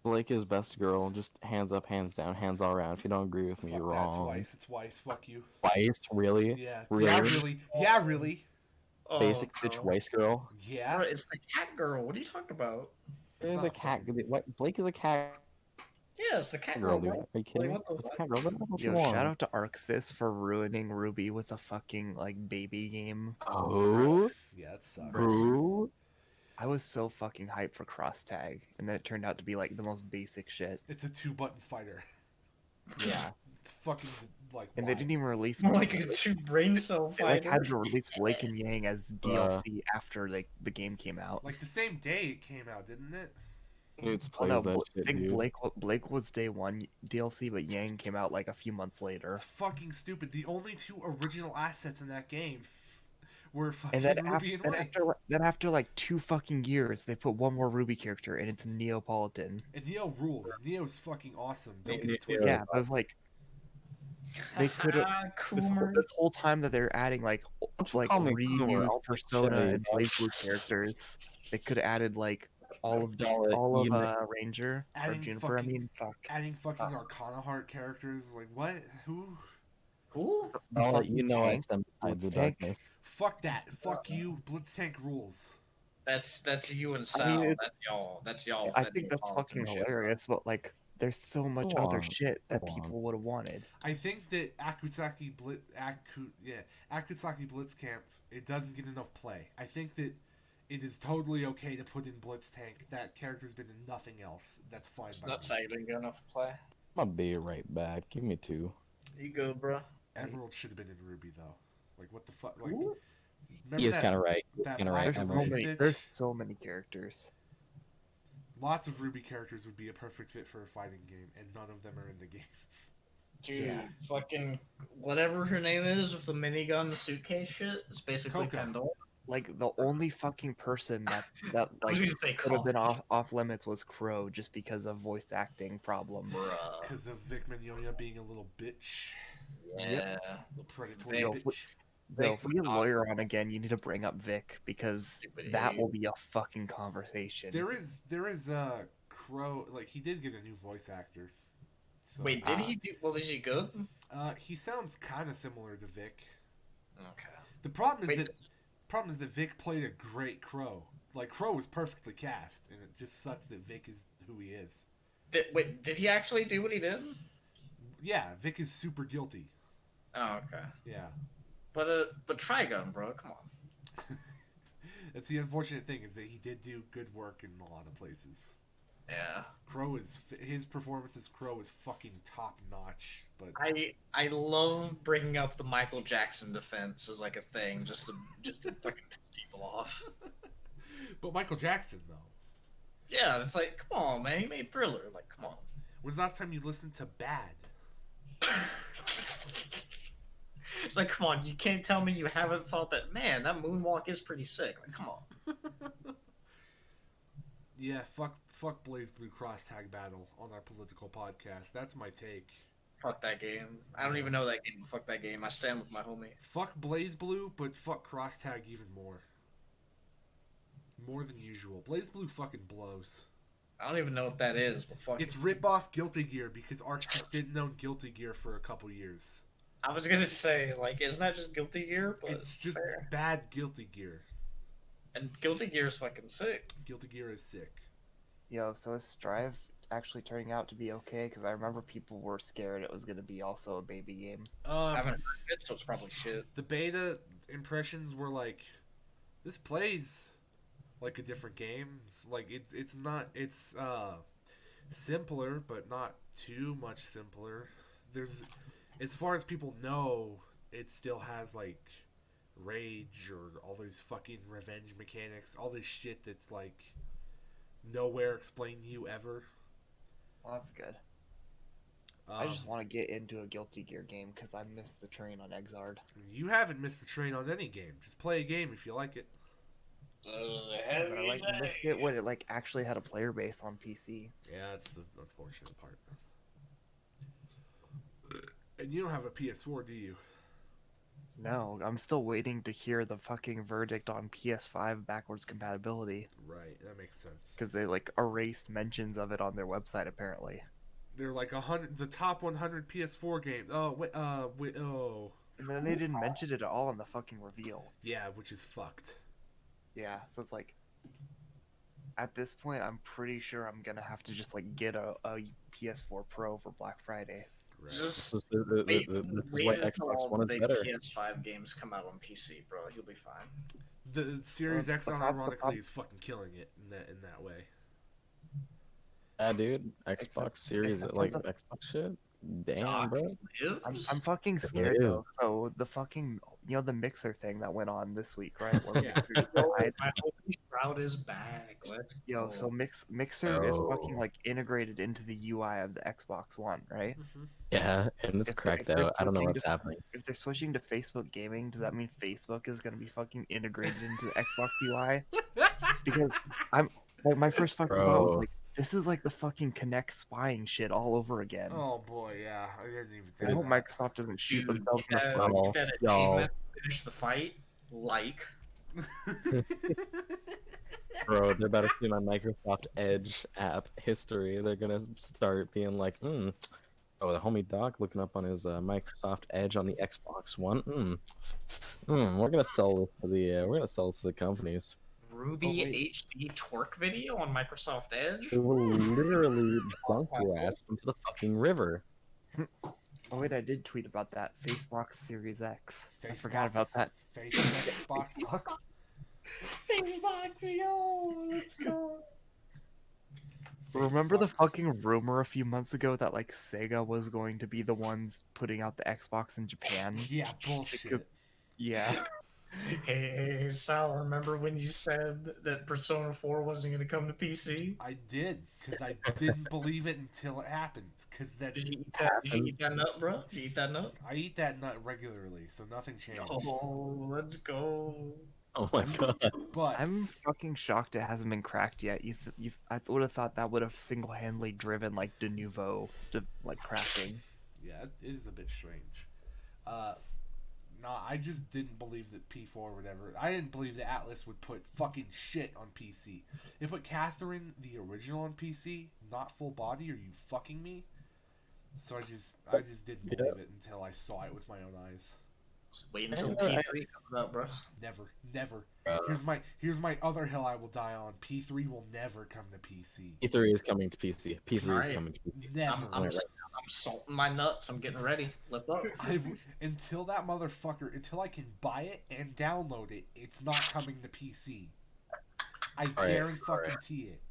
Blake is best girl. Just hands up, hands down, hands all around. If you don't agree with me, Fuck you're that, it's wrong. Weiss. It's Weiss. Fuck you. Weiss, really? Yeah. Really? Yeah, really. Yeah, really. Oh, Basic bitch no. Weiss girl. Yeah. Bro, it's the cat girl. What are you talking about? There's a not cat. funny. What? Blake is a cat Yeah, it's the cat Girl, girl, dude. bro. Are you kidding? what the That's fuck? kind of what you Yo, shout want. out to Arxis for ruining Ruby with a fucking like baby game. Oh, Yeah, it sucks. bro. I was so fucking hyped for cross tag, and then it turned out to be like the most basic shit. It's a 2-button fighter. Yeah, It's fucking like. and why? they didn't even release. Like a two brain cell They like fighter. had to release Blake and Yang as DLC after like the game came out. Like the same day it came out, didn't it? It's Oh no, plays that I shit, think dude. Blake was day one DLC, but Yang came out like a few months later. It's fucking stupid. The only 2 original assets in that game were fucking And then, Ruby and Wax. after like 2 fucking years, they put one more Ruby character, and it's Neapolitan. And Neo rules. Neo's fucking awesome. Don't get Neo- it twisted. Yeah, I was like, they could have Coomer. this whole time that they're adding like call me Coomer, reused I'll Persona show you, and dog. BlazBlue characters. They could have added like all of Jala, Ranger or Adding Juniper. I fucking- mean, fuck. Adding fucking Arcana Heart characters. Like, what? Who? Who? Jala, you fucking know I tank, stand beside the tank. darkness. Fuck that. Fuck you. Blitztank rules. That's you and I Sal. mean, That's y'all. That's y'all. I that think that's Neapolitan fucking shit. hilarious, but like, there's so much Go other on, shit that go on. people would have wanted. I think that Akutsuki Blitzcamp, it doesn't get enough play. I think that it is totally okay to put in Blitztank. That character's been in nothing else. That's fine It's by not me. saying you didn't get enough play. I'm gonna be right back. Give me 2. You go, bro. Emerald should have been in Ruby though. Like what the fuck? Like, Ooh. remember He is that- kind of right. that Kinda black right, There's Emerald. so many. bitch? There's so many characters. Lots of Ruby characters would be a perfect fit for a fighting game, and none of them are in the game. Dude, Yeah. fucking whatever her name is with the minigun suitcase shit. It's basically Coco. Pandora. Like the only fucking person that I like was gonna say could have been Coco. off limits was Crow, just because of voice acting problems. Bruh. Because of Vic Mignogna being a little bitch, Yeah. a predatory Yo, bitch. Yo, if we get Lawyer on again, you need to bring up Vic, because Stupid that idiot. will be a fucking conversation. There is Crow. Like he did get a new voice actor. So, Wait, did he do? Well, is he good? He sounds kind of similar to Vic. Okay. The problem is Wait. that Vic played a great Crow. Like Crow was perfectly cast, and it just sucks that Vic is who he is. Wait, did he actually do what he did? Yeah, Vic is super guilty. Oh, okay. Yeah, But Trigun, bro, come on. that's the unfortunate thing is that he did do good work in a lot of places. Yeah. Crow is his performance as Crow is fucking top notch. But I love bringing up the Michael Jackson defense as like a thing, just to fucking piss people off. but Michael Jackson though. Yeah, it's like, come on, man, he made Thriller. Like, come on. When's the last time you listened to Bad? It's like, come on, you can't tell me you haven't thought that, man, that moonwalk is pretty sick. Like, come on. Yeah, fuck Blaze Blue Cross Tag Battle on our political podcast. That's my take. Fuck that game. I don't even know that game. Fuck that game. I stand with my homie. Fuck Blaze Blue, but fuck Cross Tag even more. More than usual. Blaze Blue fucking blows. I don't even know what that is, but fuck It's it. rip off Guilty Gear because Arxis didn't own Guilty Gear for a couple years. I was gonna say, like, isn't that just Guilty Gear? But It's just fair. bad Guilty Gear. And Guilty Gear is fucking sick. Guilty Gear is sick. Yo, so is Strive actually turning out to be okay? Because I remember people were scared it was gonna be also a baby game. I haven't heard it, so it's probably shit. The beta impressions were like, this plays like a different game. Like it's not simpler, but not too much simpler. There's, as far as people know, it still has like rage or all those fucking revenge mechanics, all this shit that's like nowhere explained to you ever. Well, that's good. I just want to get into a Guilty Gear game because I missed the train on Exard. You haven't missed the train on any game. Just play a game if you like it. But I like missed it when it like actually had a player base on PC. Yeah, that's the unfortunate part. And you don't have a PS4, do you? No, I'm still waiting to hear the fucking verdict on PS5 backwards compatibility Right, that makes sense. because they like erased mentions of it on their website apparently. They're like the top 100 PS4 games. Oh, wait, oh. And then they didn't mention it at all in the fucking reveal. Yeah, which is fucked. Yeah, so it's like at this point, I'm pretty sure I'm gonna have to just like get a PS4 Pro for Black Friday. Right. Just This wait, is wait why until Xbox all One the is big better. PS5 games come out on PC, bro. You'll be fine. The Series X, the prob- the unironically, prob- is fucking killing it in that way. Yeah, dude. Xbox Series, except for like the- Xbox shit. Damn, Doc bro. lives? I'm fucking It scared is. though. So the fucking the Mixer thing that went on this week, right? Where Yeah. Mixer Yo, died. my homie Shroud is back. Let's Yo, go. so Mixer is fucking Oh. like integrated into the UI of the Xbox One, right? Yeah, and it's If they're- cracked if they're out. I don't know switching what's to- happening. If they're switching to Facebook Gaming, does that mean Facebook is gonna be fucking integrated into the Xbox UI? Because my first fucking thought was Bro. like, this is like the fucking Connect spying shit all over again. Oh boy, yeah. I didn't even I think hope of that. Microsoft doesn't shoot Dude, themselves in the get foot. Y'all, that y'all. achievement, finish the fight, like. Bro, they're about to see my Microsoft Edge app history. They're gonna start being like, oh, the homie Doc looking up on his Microsoft Edge on the Xbox One. We're gonna sell this to the companies. Ruby Oh, wait. HD twerk video on Microsoft Edge? It will literally dunk your ass into the fucking river. Oh wait, I did tweet about that. Facebox Series X. I forgot about that. Xbox. Xbox, yo, let's go. Remember the Xbox. fucking rumor a few months ago that like Sega was going to be the ones putting out the Xbox in Japan? Yeah, bullshit. Because- Yeah. Hey, Sal, remember when you said that Persona 4 wasn't going to come to PC? I did, because I didn't believe it until it happened. Because that Did you eat that nut, bro? Did you eat that nut? I eat that nut regularly, so nothing changed. Oh, let's go. Oh my god. But I'm fucking shocked it hasn't been cracked yet. I would have thought that would have single-handedly driven like de nouveau to like cracking. yeah, it is a bit strange. I just didn't believe that P4 or whatever. I didn't believe that Atlas would put fucking shit on PC. They put Catherine, the original, on PC, not full body. Are you fucking me? So I just didn't believe it until I saw it with my own eyes. Just wait until P3 comes out, bro. Never. Here's my other hill I will die on. P3 will never come to PC. P3 is coming to PC. P3 is Alright. coming to PC. Never. I'm salting my nuts. I'm getting ready. Lift up. Until that motherfucker, until I can buy it and download it, it's not coming to PC. I guarantee it.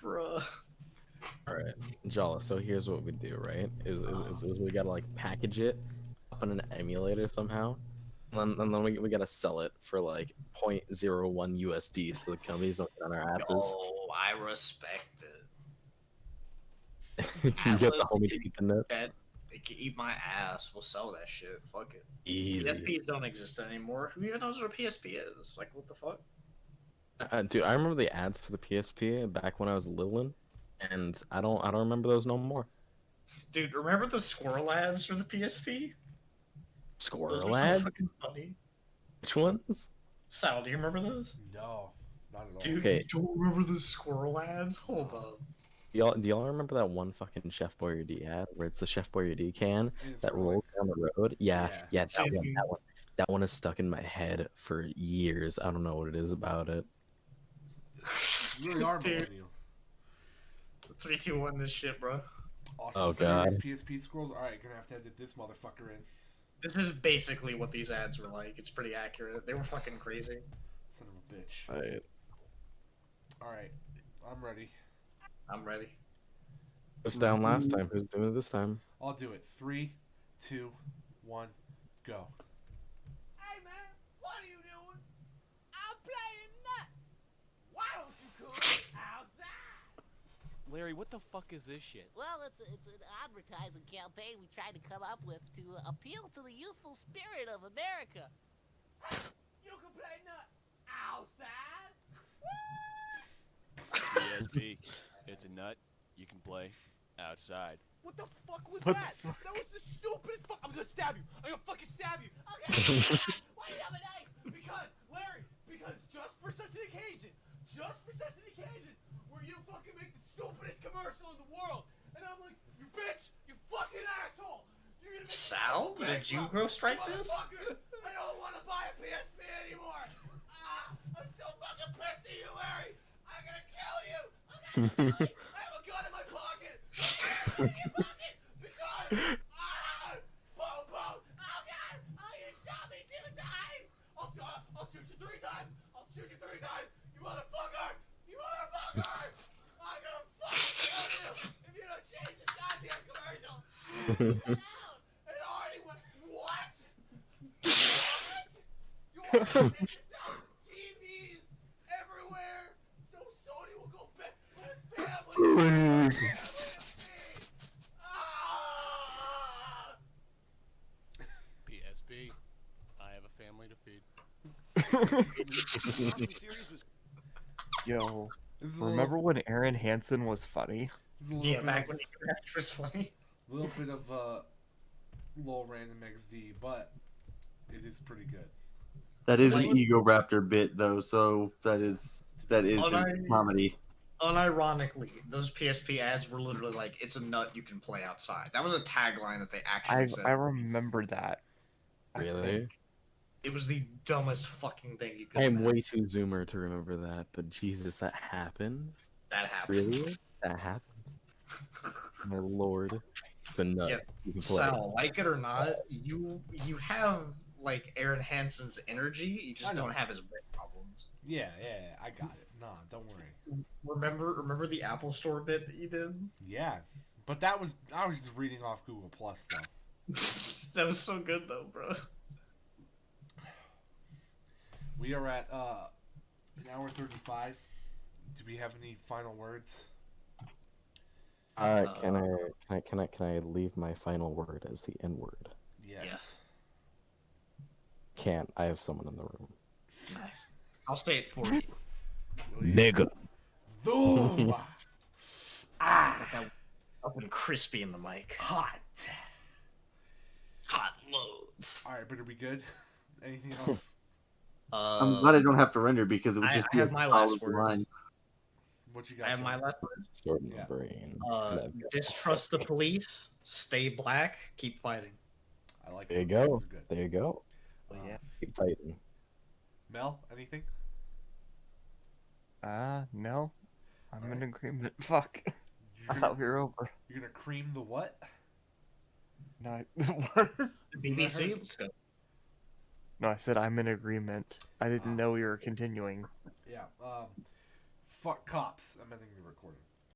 Bruh. Alright, Jala, so here's what we do, right? Is we gotta like package it up in an emulator somehow. And then we gotta sell it for like 0.01 USD so the companies don't get on our asses. Oh, I respect it. You get the Atlas, homie to eat the nut. Bet they can eat my ass. We'll sell that shit. Fuck it. Easy. PSPs don't exist anymore. Who even knows what a PSP is? Like, what the fuck? Dude, I remember the ads for the PSP back when I was little, and I don't remember those no more. Dude, remember the squirrel ads for the PSP? Those Squirrel were so ads? fucking funny. Which ones? Sal, do you remember those? No, not at all. Dude, Okay. you don't remember the squirrel ads? Hold up. Do y'all remember that one fucking Chef Boyardee ad where it's the Chef Boyardee can It's that really- rolls down the road? Yeah, Yeah. that one is stuck in my head for years. I don't know what it is about it. You really are Dude. millennial. 3, 2, 1 this shit, bro. Awesome. Oh, God. PSP scrolls. All right, gonna have to edit this motherfucker in. This is basically what these ads were like. It's pretty accurate. They were fucking crazy. Son of a bitch. Right. All right, I'm ready. I'm ready. It was down last time. Who's doing it this time? I'll do it. 3, 2, 1, go. Hey man, what are you doing? I'm playing nut. Why don't you come outside? Larry, what the fuck is this shit? Well, it's an advertising campaign we tried to come up with to appeal to the youthful spirit of America. You can play nut outside. PSP. It's a nut. You can play outside. What the fuck was that? That was the stupidest fuck. I'm gonna stab you. I'm gonna fucking stab you. Okay. Why do you have a knife? Because, Larry, because just for such an occasion, where you fucking make the stupidest commercial in the world, and I'm like, you bitch, you fucking asshole. You're gonna make Sal, did you ghostwrite this? Motherfucker, I don't want to buy a PSP anymore. I'm so fucking pissed at you, Larry. I have a gun in my pocket. Because boom, boom. Oh God! Oh, you shot me 2 times. I'll shoot you 3 times. I'll shoot you 3 times. You motherfucker! You motherfucker! I'm gonna fucking kill you if you don't change this goddamn commercial. Down. It already went. What? What? You want to take this out to TVs everywhere so Sony will go back with family? Ah! PSP. I have a family to feed. Series was Yo, This is a remember when Aaron Hansen was funny? this is a little Yeah, bit back of, when it was funny. little bit of lol random XD, but it is pretty good. That is Like- an Ego Raptor bit though, so that is Oh, his no. comedy. Unironically, those PSP ads were literally like, "It's a nut you can play outside." That was a tagline that they actually said. I remember that. I Really? think. It was the dumbest fucking thing you could. I am imagine. way too zoomer to remember that, but Jesus, that happened? That happened. Really? That happened? My lord. It's a nut. Yeah, You can play. Sal, like it or not, you have like Aaron Hansen's energy. You I just know. don't have his wit problems. Yeah, I got it. Nah, don't worry. Remember the Apple Store bit that you did? Yeah, but I was just reading off Google Plus stuff. That was so good though, bro. We are at an hour 35. Do we have any final words? Can I leave my final word as the N word? Yes. Can't. I have someone in the room. Nice. I'll say it for you. Nigga. Boom. Get that up and crispy in the mic. Hot. Hot loads. All right, but are we good? Anything else? I'm glad I don't have to render because it would I just have be a my last solid words. line. What you got? I have my Joe? last words. Sword in Yeah. the brain. Distrust the police. Stay black. Keep fighting. I like There you those. go. Those are good. There you go. Yeah. Keep fighting. Mel, anything? No. I'm in Alright. agreement. Fuck. You're I gonna, thought we were over. you're gonna cream the what? No, what? BBC. Let's go. No, I said I'm in agreement. I didn't know we were continuing. Yeah. Fuck cops. I'm ending the recording.